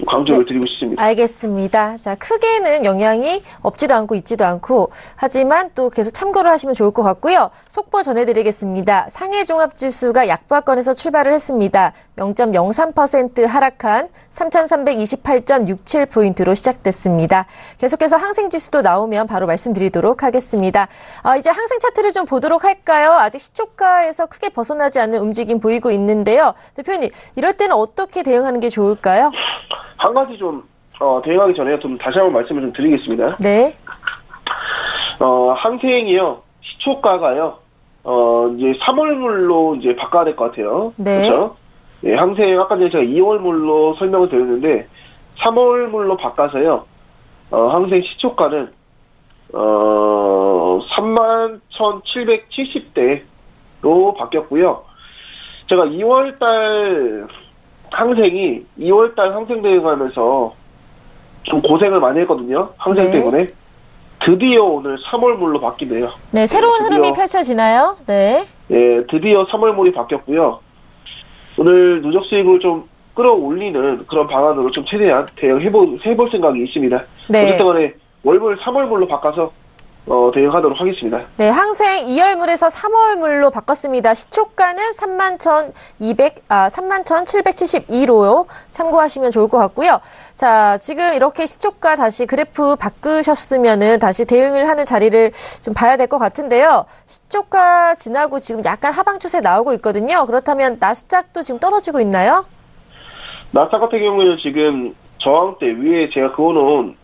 좀 강조를 드리고 싶습니다. 알겠습니다. 자, 크게는 영향이 없지도 않고 있지도 않고 하지만 또 계속 참고를 하시면 좋을 것 같고요. 속보 전해드리겠습니다. 상해종합지수가 약보합권에서 출발을 했습니다. 0.03% 하락한 3,328.67포인트로 시작됐습니다. 계속해서 항생지수도 나오면 바로 말씀드리도록 하겠습니다. 이제 항생 차트를 좀 보도록 할까요? 아직 시초가에서 크게 벗어나지 않는 움직임 보이고 있는데요. 대표님, 이럴 때는 어떻게 대응하는 게 좋을까요? 한 가지 좀 대응하기 전에 좀 다시 한번 말씀을 좀 드리겠습니다. 네. 항생이요, 시초가가요, 이제 3월물로 이제 바꿔야 될 것 같아요. 네. 그렇죠? 예, 항생 아까 전에 제가 2월물로 설명을 드렸는데 3월물로 바꿔서요. 항생 시초가는 31,770대로 바뀌었고요. 제가 2월달 항생 대응하면서 좀 고생을 많이 했거든요. 항생 네. 때문에. 드디어 오늘 3월물로 바뀌네요. 네, 새로운 드디어, 흐름이 펼쳐지나요? 네. 예, 드디어 3월물이 바뀌었고요. 오늘 누적 수익을 좀 끌어올리는 그런 방안으로 좀 최대한 대응해볼 생각이 있습니다. 네. 어쨌든 간에 월물 3월물로 바꿔서 대응하도록 하겠습니다. 네, 항생 2월물에서 3월물로 바꿨습니다. 시초가는 31,772로 참고하시면 좋을 것 같고요. 자, 지금 이렇게 시초가 다시 그래프 바꾸셨으면은 다시 대응을 하는 자리를 좀 봐야 될 것 같은데요. 시초가 지나고 지금 약간 하방 추세 나오고 있거든요. 그렇다면 나스닥도 지금 떨어지고 있나요? 나스닥 같은 경우에는 지금 저항대 위에 제가 그어놓은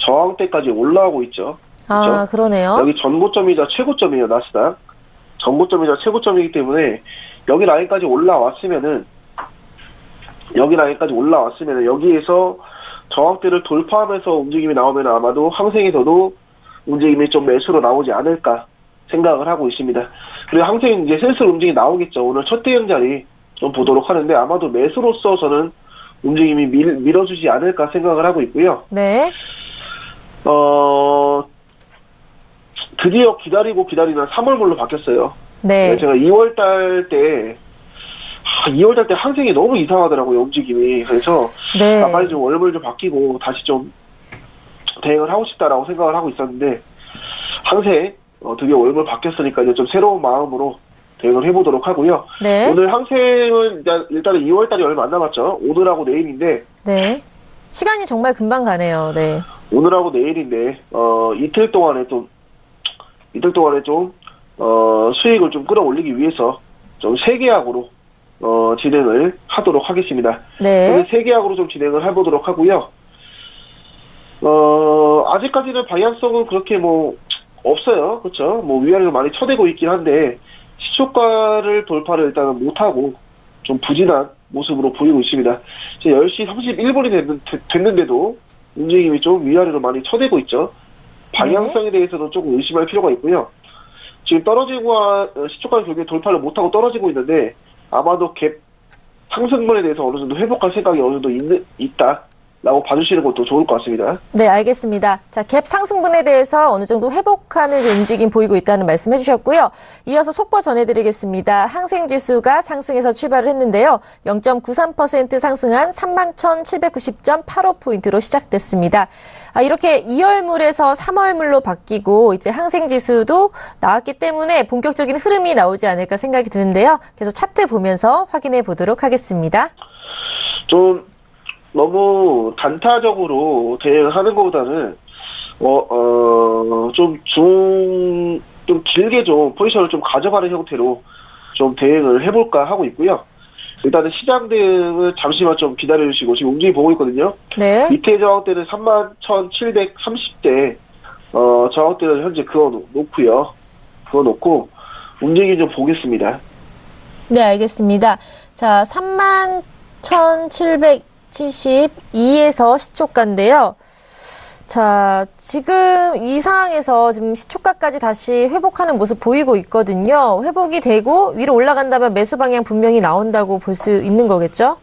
저항대까지 올라오고 있죠. 아, 그렇죠? 그러네요. 여기 전고점이자 최고점이에요, 나스닥. 전고점이자 최고점이기 때문에 여기 라인까지 올라왔으면은 여기에서 저항대를 돌파하면서 움직임이 나오면 아마도 항생에서도 움직임이 좀 매수로 나오지 않을까 생각을 하고 있습니다. 그리고 항생 이제 슬슬 움직임이 나오겠죠. 오늘 첫 대응 자리 좀 보도록 하는데 아마도 매수로서 저는 움직임이 밀어주지 않을까 생각을 하고 있고요. 네. 드디어 기다리는 3월물로 바뀌었어요. 네. 제가 2월달 때 항생이 너무 이상하더라고요, 움직임이. 그래서 네. 빨리 좀 월물 좀 바뀌고 다시 좀 대응을 하고 싶다라고 생각을 하고 있었는데 항생 드디어 월물 바뀌었으니까 이제 좀 새로운 마음으로 대응을 해보도록 하고요. 네. 오늘 항생은 일단은 2월달이 얼마 안 남았죠. 오늘하고 내일인데. 네. 시간이 정말 금방 가네요. 네. 오늘하고 내일인데 이틀 동안에 좀 수익을 좀 끌어올리기 위해서 좀 세계약으로 진행을 하도록 하겠습니다. 네. 세계약으로 좀 진행을 해보도록 하고요. 아직까지는 방향성은 그렇게 없어요. 그렇죠? 위아래로 많이 쳐대고 있긴 한데 시초가를 돌파를 일단은 못하고 좀 부진한 모습으로 보이고 있습니다. 이제 10시 31분이 됐는데도 움직임이 좀 위아래로 많이 쳐대고 있죠. 방향성에 대해서도 조금 의심할 필요가 있고요. 지금 시초가 결국에 돌파를 못하고 떨어지고 있는데 아마도 갭 상승분에 대해서 어느 정도 회복할 생각이 어느 정도 있다라고 봐주시는 것도 좋을 것 같습니다. 네, 알겠습니다. 자, 갭 상승분에 대해서 어느 정도 회복하는 움직임 보이고 있다는 말씀 해주셨고요. 이어서 속보 전해드리겠습니다. 항생지수가 상승해서 출발을 했는데요. 0.93% 상승한 31,790.85포인트로 시작됐습니다. 이렇게 2월물에서 3월물로 바뀌고 이제 항생지수도 나왔기 때문에 본격적인 흐름이 나오지 않을까 생각이 드는데요. 계속 차트 보면서 확인해 보도록 하겠습니다. 좀 너무 단타적으로 대응하는 것보다는 좀 길게 좀 포지션을 좀 가져가는 형태로 좀 대응을 해볼까 하고 있고요. 일단은 시장 대응은 잠시만 좀 기다려주시고 지금 움직임 보고 있거든요. 네. 밑에 저항대는 31,730대 저항대는 현재 그어놓고 움직임 좀 보겠습니다. 네, 알겠습니다. 자, 31,772에서 시초가인데요. 자, 지금 이 상황에서 지금 시초가까지 다시 회복하는 모습 보이고 있거든요. 회복이 되고 위로 올라간다면 매수 방향 분명히 나온다고 볼 수 있는 거겠죠?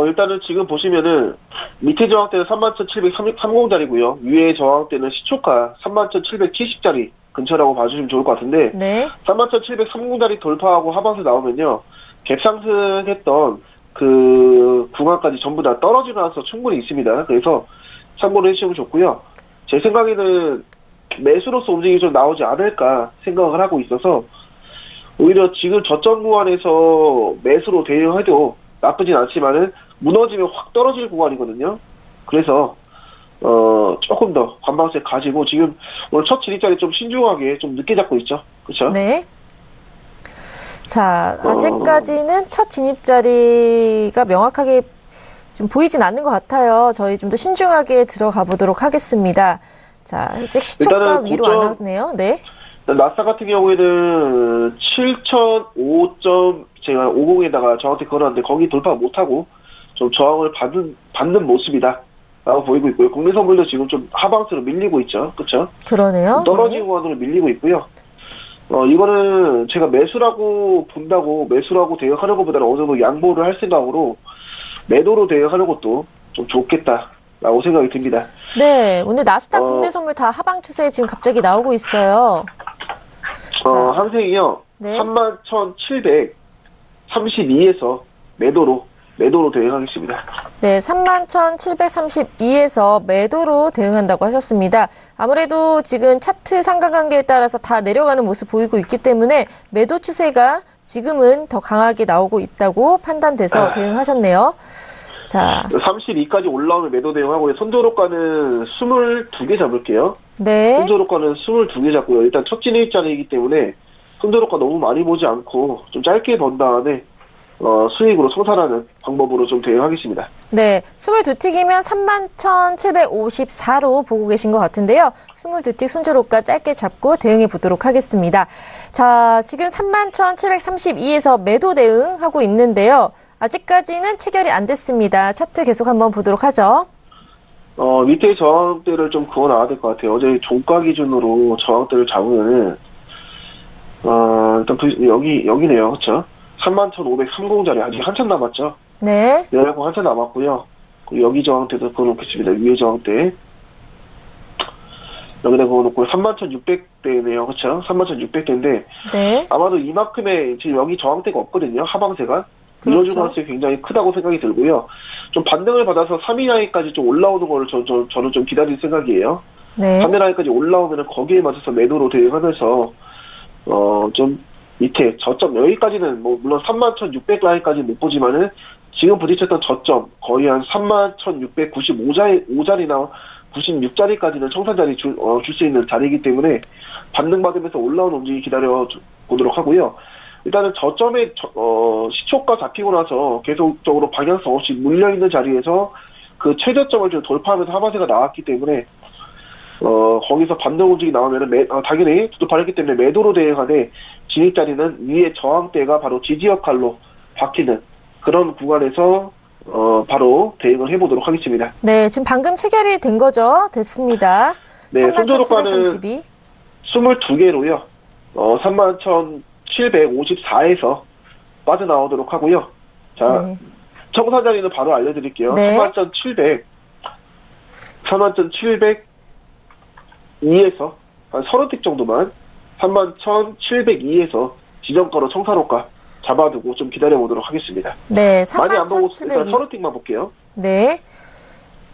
일단은 지금 보시면은 밑에 저항대는 31,730짜리고요. 위에 저항대는 시초가 31,770짜리 근처라고 봐주시면 좋을 것 같은데 네. 31,730짜리 돌파하고 하방세 나오면요. 갭 상승했던 그 구간까지 전부 다 떨어지고 나서 충분히 있습니다. 그래서 참고를 해주시면 좋고요. 제 생각에는 매수로서 움직임이 좀 나오지 않을까 생각을 하고 있어서 오히려 지금 저점 구간에서 매수로 대응해도 나쁘진 않지만은 무너지면 확 떨어질 구간이거든요. 그래서 조금 더 관방세 가지고 지금 오늘 첫 진입자리 좀 신중하게 좀 늦게 잡고 있죠. 그렇죠? 네. 자, 아직까지는 첫 진입자리가 명확하게 좀 보이진 않는 것 같아요. 저희 좀 더 신중하게 들어가 보도록 하겠습니다. 자, 아직 시초가 위로 안 나왔네요. 네. 나스닥 같은 경우에는 7,005점 제가 50에다가 저한테 걸었는데 거기 돌파 못하고 좀 저항을 받는 모습이다 라고 보이고 있고요. 국내 선물도 지금 좀 하방세로 밀리고 있죠. 그렇죠? 그러네요. 떨어지는 구간으로 밀리고 있고요. 이거는 제가 매수라고 본다고 매수라고 대응하는 것보다는 어느 정도 양보를 할 생각으로 매도로 대응하는 것도 좀 좋겠다라고 생각이 듭니다. 네, 오늘 나스닥 국내 선물 다 하방 추세 지금 갑자기 나오고 있어요. 항생이요. 네. 31,732에서 매도로 대응하겠습니다. 네, 31,732에서 매도로 대응한다고 하셨습니다. 아무래도 지금 차트 상관관계에 따라서 다 내려가는 모습 보이고 있기 때문에 매도 추세가 지금은 더 강하게 나오고 있다고 판단돼서 대응하셨네요. 자, 32까지 올라오면 매도 대응하고요. 손절호가는 22개 잡을게요. 네. 손절호가는 22개 잡고요. 일단 첫 진입자리이기 때문에 손절호가 너무 많이 보지 않고 좀 짧게 번 다음에 수익으로 성산하는 방법으로 좀 대응하겠습니다. 네, 22틱이면 31,754로 보고 계신 것 같은데요. 22틱 손절호가 짧게 잡고 대응해 보도록 하겠습니다. 자, 지금 31,732에서 매도 대응하고 있는데요. 아직까지는 체결이 안 됐습니다. 차트 계속 한번 보도록 하죠. 밑에 저항대를 좀 그어놔야 될 것 같아요. 어제 종가 기준으로 저항대를 잡으면은 일단 여기네요. 그렇죠? 31,530짜리 아직 한참 남았죠. 네. 여기하고 한참 남았고요. 여기 저항대도 그어놓겠습니다. 위에 저항대. 여기다 그어놓고 31,600대네요. 그렇죠? 31,600대인데 네. 아마도 이만큼의 지금 여기 저항대가 없거든요. 하방세가. 밀어줄 가능성이 굉장히 크다고 생각이 들고요. 좀 반등을 받아서 3위 라인까지 좀 올라오는 거를 저는 좀 기다릴 생각이에요. 네. 3위 라인까지 올라오면 거기에 맞춰서 매도로 대응하면서 좀 밑에 저점 여기까지는 뭐 물론 31,600 라인까지는 못 보지만은 지금 부딪혔던 저점 거의 한 31,695자리나 96자리까지는 청산자리 줄 수 있는 자리이기 때문에 반등받으면서 올라오는 움직임 기다려 보도록 하고요. 일단은 저점에 시초가 잡히고 나서 계속적으로 방향성 없이 물려있는 자리에서 그 최저점을 좀 돌파하면서 하방세가 나왔기 때문에 거기서 반등 움직임이 나오면은 당연히 두둑발했기 때문에 매도로 대응하되 진입자리는 위에 저항대가 바로 지지 역할로 바뀌는 그런 구간에서 바로 대응을 해보도록 하겠습니다. 네, 지금 방금 체결이 된 거죠? 됐습니다. 네, 손절효과는 22개로요. 31,754에서 빠져나오도록 하고요. 자, 네. 청산자리는 바로 알려드릴게요. 네. 31,702에서 한 30틱 정도만 31,702에서 지정가로 청산호가 잡아두고 좀 기다려보도록 하겠습니다. 네, 많이 안 보고 일단 31,702. 30틱만 볼게요. 네.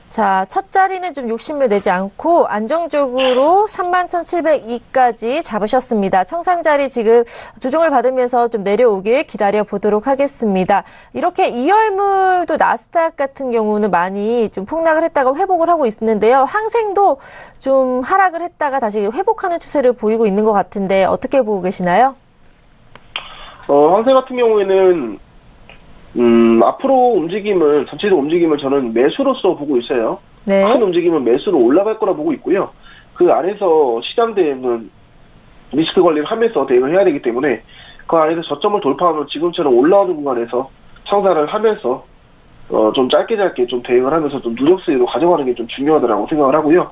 자, 첫 자리는 좀 욕심을 내지 않고 안정적으로 31,702까지 잡으셨습니다. 청산자리 지금 조정을 받으면서 좀 내려오길 기다려 보도록 하겠습니다. 이렇게 이열물도 나스닥 같은 경우는 많이 좀 폭락을 했다가 회복을 하고 있는데요. 항생도 좀 하락을 했다가 다시 회복하는 추세를 보이고 있는 것 같은데 어떻게 보고 계시나요? 항생 같은 경우에는 앞으로 전체적 움직임을 저는 매수로서 보고 있어요. 네. 큰 움직임은 매수로 올라갈 거라 보고 있고요. 그 안에서 시장 대응은 리스크 관리를 하면서 대응을 해야 되기 때문에 그 안에서 저점을 돌파하면 지금처럼 올라오는 구간에서 청산을 하면서 좀 짧게 좀 대응을 하면서 좀 누적 수익으로 가져가는 게 좀 중요하다고 생각을 하고요.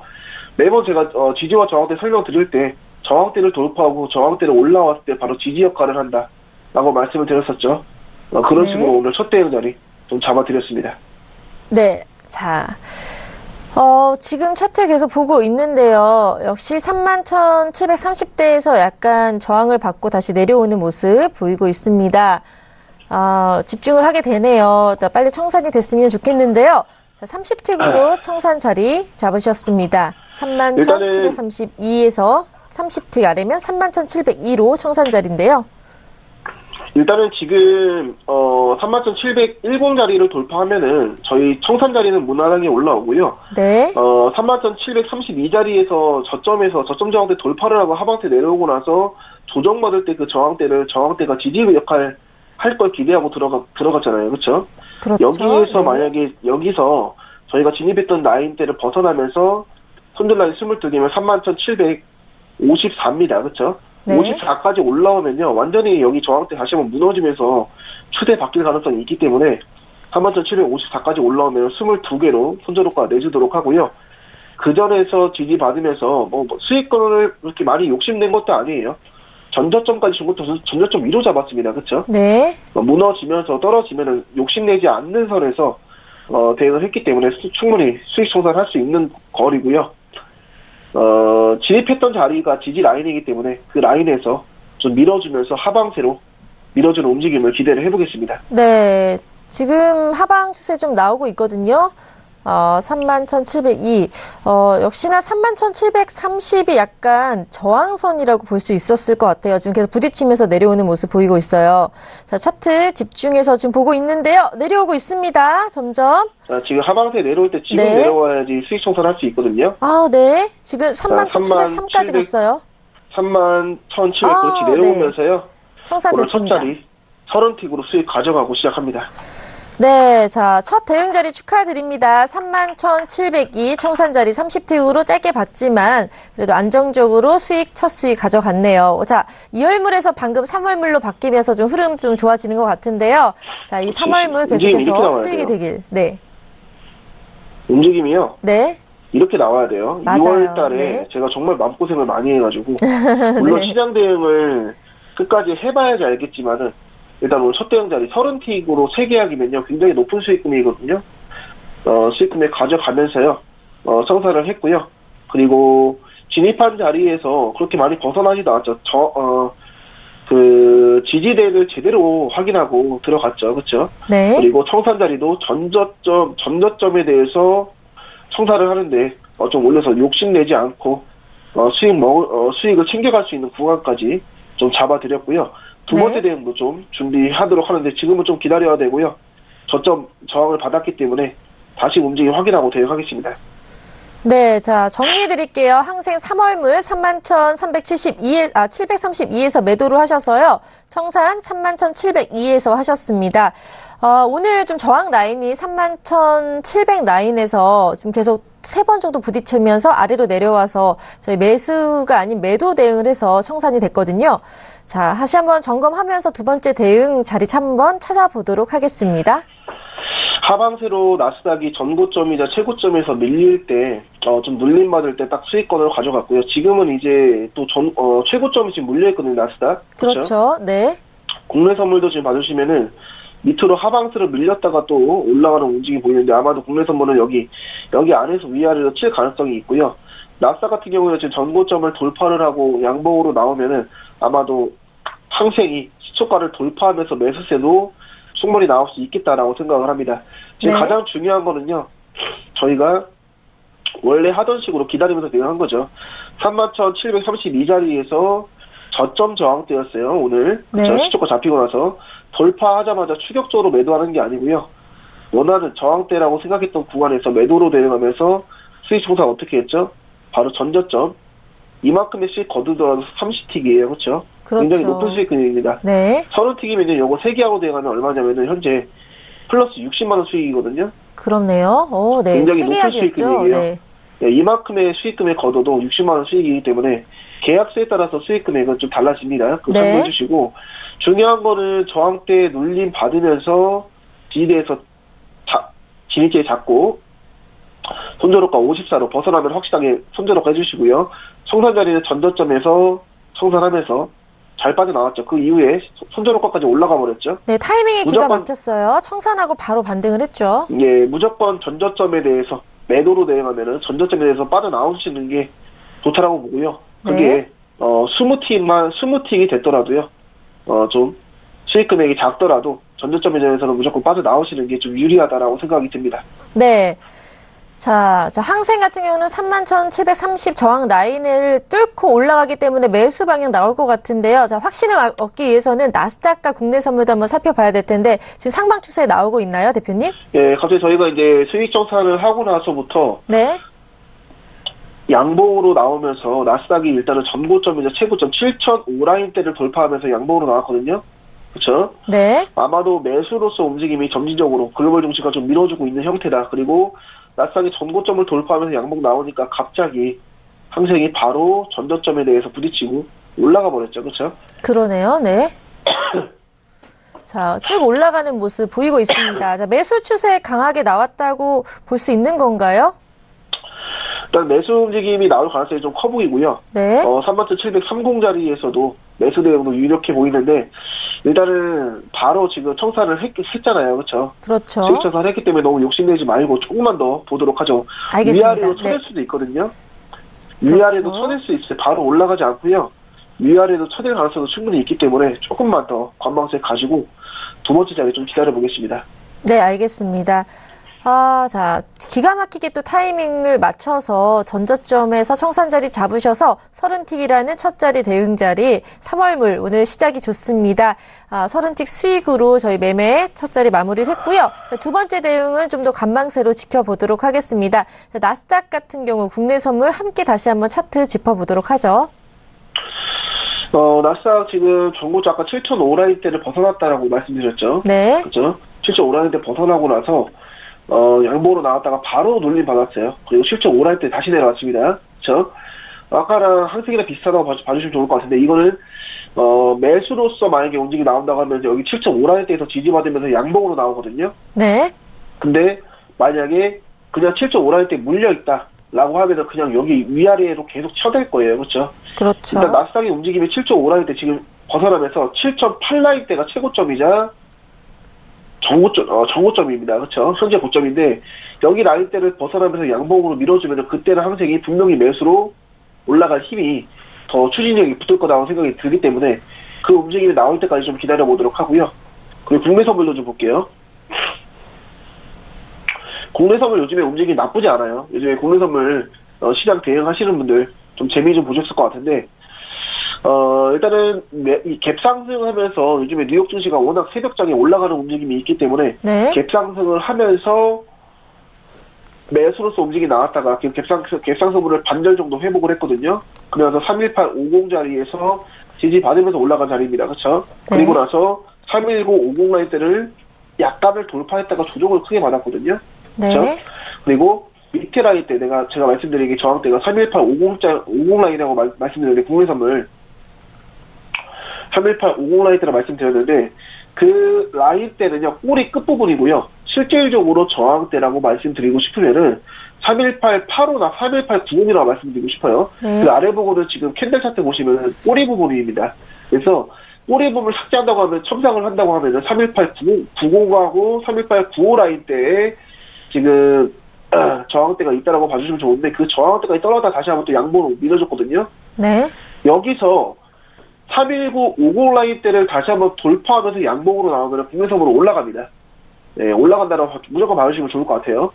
매번 제가 지지와 저항대 설명드릴 때 저항대를 돌파하고 저항대를 올라왔을 때 바로 지지 역할을 한다라고 말씀을 드렸었죠. 그런 네. 식으로 오늘 첫 대응 자리 좀 잡아드렸습니다. 네. 자, 지금 차트 계속 보고 있는데요. 역시 31,730대에서 약간 저항을 받고 다시 내려오는 모습 보이고 있습니다. 집중을 하게 되네요. 빨리 청산이 됐으면 좋겠는데요. 자, 30틱으로 청산 자리 잡으셨습니다. 31,732에서 30틱 아래면 31,702로 청산 자리인데요. 일단은 지금 31,710 자리를 돌파하면은 저희 청산 자리는 무난하게 올라오고요. 네. 31,732 자리에서 저점 저항대 돌파를 하고 하방세 내려오고 나서 조정받을 때 그 저항대가 지지 역할 할 걸 기대하고 들어갔잖아요. 그렇죠? 그렇죠. 여기에서 네. 만약에 여기서 저희가 진입했던 라인대를 벗어나면서 손절라인 22개면 31,754입니다. 그렇죠? 네. 54까지 올라오면요. 완전히 여기 저항대 다시 한번 무너지면서 추세 바뀔 가능성이 있기 때문에 31,754까지 올라오면 22개로 손절효과 내주도록 하고요. 그 전에서 지지받으면서 수익권을 그렇게 많이 욕심낸 것도 아니에요. 전저점까지 준 것도 전저점 위로 잡았습니다. 그렇죠? 네. 무너지면서 떨어지면은 욕심내지 않는 선에서 대응을 했기 때문에 충분히 수익 청산할 수 있는 거리고요. 진입했던 자리가 지지 라인이기 때문에 그 라인에서 좀 밀어주면서 하방세로 밀어주는 움직임을 기대를 해보겠습니다. 네. 지금 하방 추세 좀 나오고 있거든요. 31,702. 역시나 31,730이 약간 저항선이라고 볼 수 있었을 것 같아요. 지금 계속 부딪히면서 내려오는 모습 보이고 있어요. 자, 차트 집중해서 지금 보고 있는데요. 내려오고 있습니다. 점점. 자, 지금 하방세 내려올 때 지금 네. 내려와야지 수익 청산할 수 있거든요. 네. 지금 31,703까지 갔어요. 31,700 그렇지 내려오면서요. 오늘 청산됐습니다. 첫 자리 30틱으로 수익 가져가고 시작합니다. 네, 자, 첫 대응 자리 축하드립니다. 31,702 청산 자리 30틱으로 짧게 봤지만 그래도 안정적으로 첫 수익 가져갔네요. 자, 2월물에서 방금 3월물로 바뀌면서 좀 흐름 좀 좋아지는 것 같은데요. 자, 이 3월물 계속해서 수익이 되길. 네. 움직임이요. 네. 이렇게 나와야 돼요. 맞아요. 2월 달에 네. 제가 정말 마음고생을 많이 해가지고 물론 네. 시장 대응을 끝까지 해봐야지 알겠지만은 일단 오늘 첫 대응 자리 30틱으로 3계약이면요 굉장히 높은 수익금이거든요. 수익금에 가져가면서요 청산을 했고요. 그리고 진입한 자리에서 그렇게 많이 벗어나지도 않았죠. 그 지지대를 제대로 확인하고 들어갔죠. 그렇죠? 네. 그리고 청산 자리도 전저점에 대해서 청산을 하는데 좀 올려서 욕심내지 않고 수익을 챙겨갈 수 있는 구간까지 좀 잡아드렸고요. 두 번째 네. 대응도 좀 준비하도록 하는데 지금은 좀 기다려야 되고요. 저항을 받았기 때문에 다시 움직임 확인하고 대응하겠습니다. 네, 자, 정리해드릴게요. 항생 3월물 31,732에서 매도를 하셔서요. 청산 31,702에서 하셨습니다. 오늘 좀 저항 라인이 31,700 라인에서 지금 계속 3번 정도 부딪히면서 아래로 내려와서 저희 매수가 아닌 매도 대응을 해서 청산이 됐거든요. 자, 다시 한번 점검하면서 두 번째 대응 자리 한번 찾아보도록 하겠습니다. 하방세로 나스닥이 전고점이자 최고점에서 밀릴 때, 좀 눌림받을 때 딱 수익권을 가져갔고요. 지금은 이제 또 최고점이 지금 물려있거든요, 나스닥. 그렇죠. 네. 국내 선물도 지금 봐주시면은 밑으로 하방세로 밀렸다가 또 올라가는 움직임이 보이는데 아마도 국내 선물은 여기 안에서 위아래로 칠 가능성이 있고요. 나스닥 같은 경우는 지금 전고점을 돌파를 하고 양봉으로 나오면은 아마도 항생이 시초가를 돌파하면서 매수세도 충분히 나올 수 있겠다라고 생각을 합니다. 지금 네. 가장 중요한 거는요. 저희가 원래 하던 식으로 기다리면서 대응한 거죠. 31,732 자리에서 저점 저항대였어요. 오늘 네. 시초가 잡히고 나서 돌파하자마자 추격적으로 매도하는 게 아니고요. 원하는 저항대라고 생각했던 구간에서 매도로 대응하면서 수익 청산 어떻게 했죠? 바로 전저점. 이만큼의 수익 거두더라도 30틱이에요. 그렇죠? 그렇죠. 굉장히 높은 수익금입니다. 네. 30틱이면 요거 3개하고 대응하면 얼마냐면은 현재 플러스 60만 원 수익이거든요. 그렇네요. 네. 굉장히 높은 3계약이었죠. 수익금이에요. 네. 네, 이만큼의 수익금에 거둬도 60만 원 수익이기 때문에 계약수에 따라서 수익 금액은 좀 달라집니다. 그거 네. 참고해 주시고 중요한 거는 저항대 눌림 받으면서 지지대에서 진입지에 잡고 손절효과 54로 벗어나면 확실하게 손절효과 해주시고요. 청산 자리는 전저점에서 청산하면서 잘 빠져나왔죠. 그 이후에 손절효과까지 올라가 버렸죠. 네, 타이밍이 기가 무조건- 막혔어요. 청산하고 바로 반등을 했죠. 예, 무조건 전저점에 대해서 매도로 대응하면은 전저점에 대해서 빠져나오시는 게 좋다라고 보고요. 그게 네. 20틱이 됐더라도요. 좀 수익 금액이 작더라도 전저점 매매에서는 무조건 빠져나오시는 게 좀 유리하다라고 생각이 듭니다. 네. 자, 항생 같은 경우는 31,730 저항 라인을 뚫고 올라가기 때문에 매수 방향 나올 것 같은데요. 자, 확신을 얻기 위해서는 나스닥과 국내 선물도 한번 살펴봐야 될 텐데 지금 상방 추세 나오고 있나요, 대표님? 예, 갑자기 저희가 이제 수익 정산을 하고 나서부터 네. 양봉으로 나오면서 나스닥이 일단은 전고점이자 최고점 7,005 라인대를 돌파하면서 양봉으로 나왔거든요. 그렇죠? 네. 아마도 매수로서 움직임이 점진적으로 글로벌 증시가 좀 밀어주고 있는 형태다. 그리고 나스닥이 전고점을 돌파하면서 양봉 나오니까 갑자기 항생이 바로 전저점에 대해서 부딪히고 올라가 버렸죠. 그렇죠? 그러네요. 네. 자, 쭉 올라가는 모습 보이고 있습니다. 자, 매수 추세 강하게 나왔다고 볼 수 있는 건가요? 일단 매수 움직임이 나올 가능성이 좀 커 보이고요. 네. 3730 자리에서도 매수 대응도 유력해 보이는데 일단은 바로 지금 청산을 했잖아요. 그렇죠? 그렇죠. 수익 청산을 했기 때문에 너무 욕심내지 말고 조금만 더 보도록 하죠. 알겠습니다. 위아래로 쳐낼 네. 수도 있거든요. 그렇죠. 위아래도 쳐낼 수 있어요. 바로 올라가지 않고요. 위아래도 쳐낼 가능성도 충분히 있기 때문에 조금만 더 관망세 가지고 두 번째 자리 좀 기다려보겠습니다. 네, 알겠습니다. 자, 기가 막히게 또 타이밍을 맞춰서 전저점에서 청산 자리 잡으셔서 서른틱이라는 첫 자리 대응 자리 3월물 오늘 시작이 좋습니다. 서른틱 수익으로 저희 매매 첫 자리 마무리를 했고요. 자, 두 번째 대응은 좀 더 관망세로 지켜보도록 하겠습니다. 자, 나스닥 같은 경우 국내 선물 함께 다시 한번 차트 짚어보도록 하죠. 나스닥 지금 전고점 아까 7,005 라인대를 벗어났다라고 말씀드렸죠. 네. 그렇죠? 7,005 라인대 벗어나고 나서 양봉으로 나왔다가 바로 놀림 받았어요. 그리고 7.5 라인대 다시 내려왔습니다. 그렇죠? 아까랑 항생이랑 비슷하다고 봐주시면 좋을 것 같은데 이거는 매수로서 만약에 움직임이 나온다고 하면 여기 7.5 라인대에서 지지받으면서 양봉으로 나오거든요. 네. 근데 만약에 그냥 7.5 라인대에 물려있다라고 하면 그냥 여기 위아래로 계속 쳐댈 거예요. 그렇죠? 그렇죠. 일단 나스닥의 움직임이 7.5 라인대 지금 벗어나면서 7.8 라인대가 최고점이자 정고점입니다. 그렇죠? 현재 고점인데 여기 라인대를 벗어나면서 양봉으로 밀어주면 그때는 항생이 분명히 매수로 올라갈 힘이 더 추진력이 붙을 거라고 생각이 들기 때문에 그 움직임이 나올 때까지 좀 기다려보도록 하고요. 그리고 국내 선물도 좀 볼게요. 국내 선물 요즘에 움직임이 나쁘지 않아요. 요즘에 국내 선물 시장 대응하시는 분들 좀 재미 좀 보셨을 것 같은데 일단은 이 갭 상승하면서 요즘에 뉴욕 증시가 워낙 새벽장에 올라가는 움직임이 있기 때문에 네. 갭 상승을 하면서 매수로서 움직임이 나왔다가 갭 상승분을 반절 정도 회복을 했거든요. 그러면서 31850 자리에서 지지 받으면서 올라간 자리입니다. 그렇죠? 네. 그리고 나서 31950 라인대를 약간을 돌파했다가 조정을 크게 받았거든요. 네. 그렇죠? 그리고 밑에 라인대 제가 말씀드린 게 저항대가 31850 라인이라고 말씀드렸는데 국내 선물 31850 라인대라고 말씀드렸는데 그 라인대는요 꼬리 끝부분이고요. 실질적으로 저항대라고 말씀드리고 싶으면은 31885나 31890이라고 말씀드리고 싶어요. 네. 그 아래 부분은 지금 캔들 차트 보시면은 꼬리 부분입니다. 그래서 꼬리 부분을 삭제한다고 하면 첨상을 한다고 하면은 31890하고 31895 라인대에 지금 저항대가 있다라고 봐주시면 좋은데 그 저항대까지 떨어졌다 다시 한번 또 양봉으로 밀어줬거든요. 네. 여기서 31950 라인대를 다시 한번 돌파하면서 양봉으로 나오면 국내선으로 올라갑니다. 네, 올라간다고 무조건 봐주시면 좋을 것 같아요.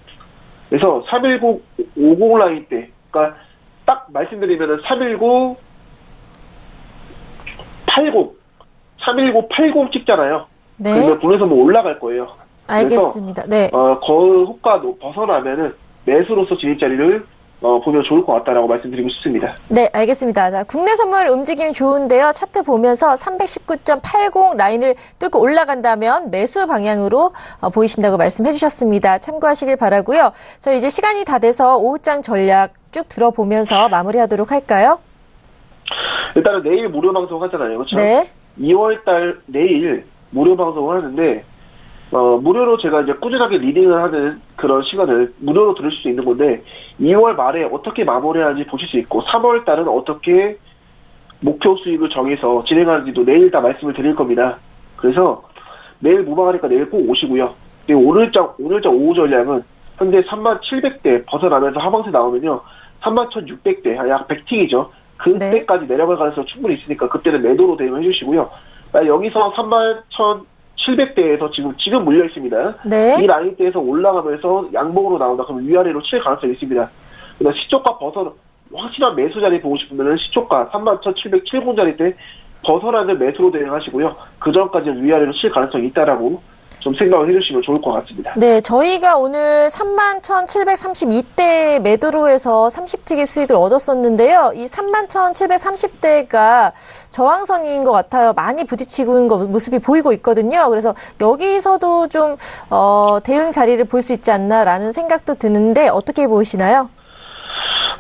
그래서 31950 라인대, 그러니까 딱 말씀드리면은 31980 찍잖아요. 네. 그러면 국내선으로 올라갈 거예요. 알겠습니다. 네. 그 호가 벗어나면은 매수로서 진입 자리를 보면 좋을 것 같다라고 말씀드리고 싶습니다. 네, 알겠습니다. 자, 국내 선물 움직임이 좋은데요. 차트 보면서 319.80 라인을 뚫고 올라간다면 매수 방향으로 보이신다고 말씀해 주셨습니다. 참고하시길 바라고요. 저희 이제 시간이 다 돼서 오후장 전략 쭉 들어보면서 마무리하도록 할까요? 일단은 내일 무료 방송 하잖아요. 그렇죠? 네. 2월달 내일 무료 방송을 하는데 무료로 제가 이제 꾸준하게 리딩을 하는 그런 시간을 무료로 들을 수 있는 건데 2월 말에 어떻게 마무리하는지 보실 수 있고 3월 달은 어떻게 목표 수익을 정해서 진행하는지도 내일 다 말씀을 드릴 겁니다. 그래서 내일 무방하니까 내일 꼭 오시고요. 그리고 오늘장 오후 전략은 현재 3700대 벗어나면서 하방세 나오면요 31,600대 약 100틱이죠. 그때까지 내려갈 가능성이 충분히 있으니까 그때는 매도로 대응해 주시고요. 여기서 700대에서 지금 물려 있습니다. 네. 이 라인대에서 올라가면서 양봉으로 나온다. 그러면 위아래로 칠 가능성이 있습니다. 그러나 시초가 확실한 매수 자리 보고 싶으면 시초가 31,707원짜리 벗어나는 매수로 대응하시고요. 그 전까지는 위아래로 칠 가능성이 있다라고 좀 생각을 해주시면 좋을 것 같습니다. 네, 저희가 오늘 31,732대 매도로 해서 30특의 수익을 얻었었는데요. 이 31,730대가 저항선인 것 같아요. 많이 부딪히고 있는 모습이 보이고 있거든요. 그래서 여기서도 좀 대응 자리를 볼 수 있지 않나라는 생각도 드는데 어떻게 보시나요?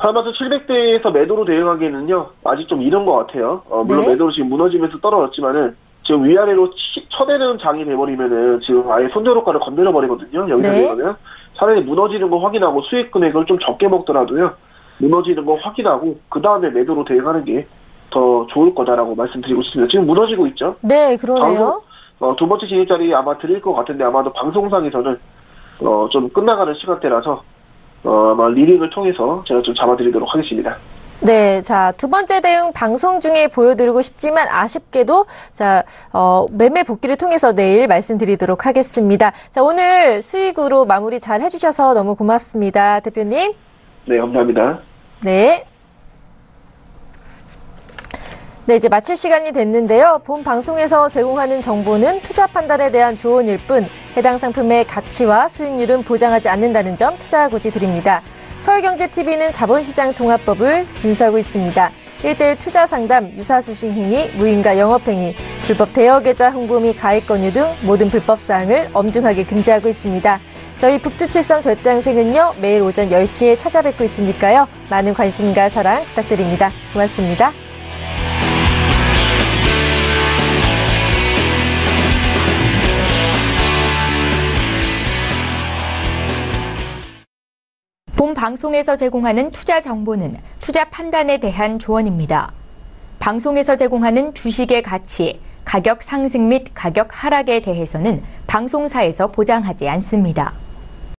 31,700대에서 매도로 대응하기에는요, 아직 좀 이른 것 같아요. 물론 네. 매도로 지금 무너지면서 떨어졌지만은, 지금 위아래로 쳐대는 장이 돼버리면은, 지금 아예 손절효과를 건드려버리거든요. 여기서 네. 되면. 차라리 무너지는 거 확인하고 수익 금액을 좀 적게 먹더라도요, 무너지는 거 확인하고, 그 다음에 매도로 대응하는 게 더 좋을 거다라고 말씀드리고 싶습니다. 지금 무너지고 있죠? 네, 그러네요. 두 번째 진입자리 아마 드릴 것 같은데, 아마도 방송상에서는, 좀 끝나가는 시간대라서, 아마 리딩을 통해서 제가 좀 잡아드리도록 하겠습니다. 네, 자, 두 번째 대응 방송 중에 보여드리고 싶지만 아쉽게도 자, 매매 복귀를 통해서 내일 말씀드리도록 하겠습니다. 자, 오늘 수익으로 마무리 잘 해주셔서 너무 고맙습니다. 대표님. 네, 감사합니다. 네. 네, 이제 마칠 시간이 됐는데요. 본 방송에서 제공하는 정보는 투자 판단에 대한 조언일 뿐 해당 상품의 가치와 수익률은 보장하지 않는다는 점 투자 고지 드립니다. 서울경제TV는 자본시장 통합법을 준수하고 있습니다. 1:1 투자 상담, 유사수신 행위, 무인가 영업행위, 불법 대여계좌 홍보 및 가입 권유 등 모든 불법 사항을 엄중하게 금지하고 있습니다. 저희 북두칠성 절대항생은요, 매일 오전 10시에 찾아뵙고 있으니까요. 많은 관심과 사랑 부탁드립니다. 고맙습니다. 본 방송에서 제공하는 투자 정보는 투자 판단에 대한 조언입니다. 방송에서 제공하는 주식의 가치, 가격 상승 및 가격 하락에 대해서는 방송사에서 보장하지 않습니다.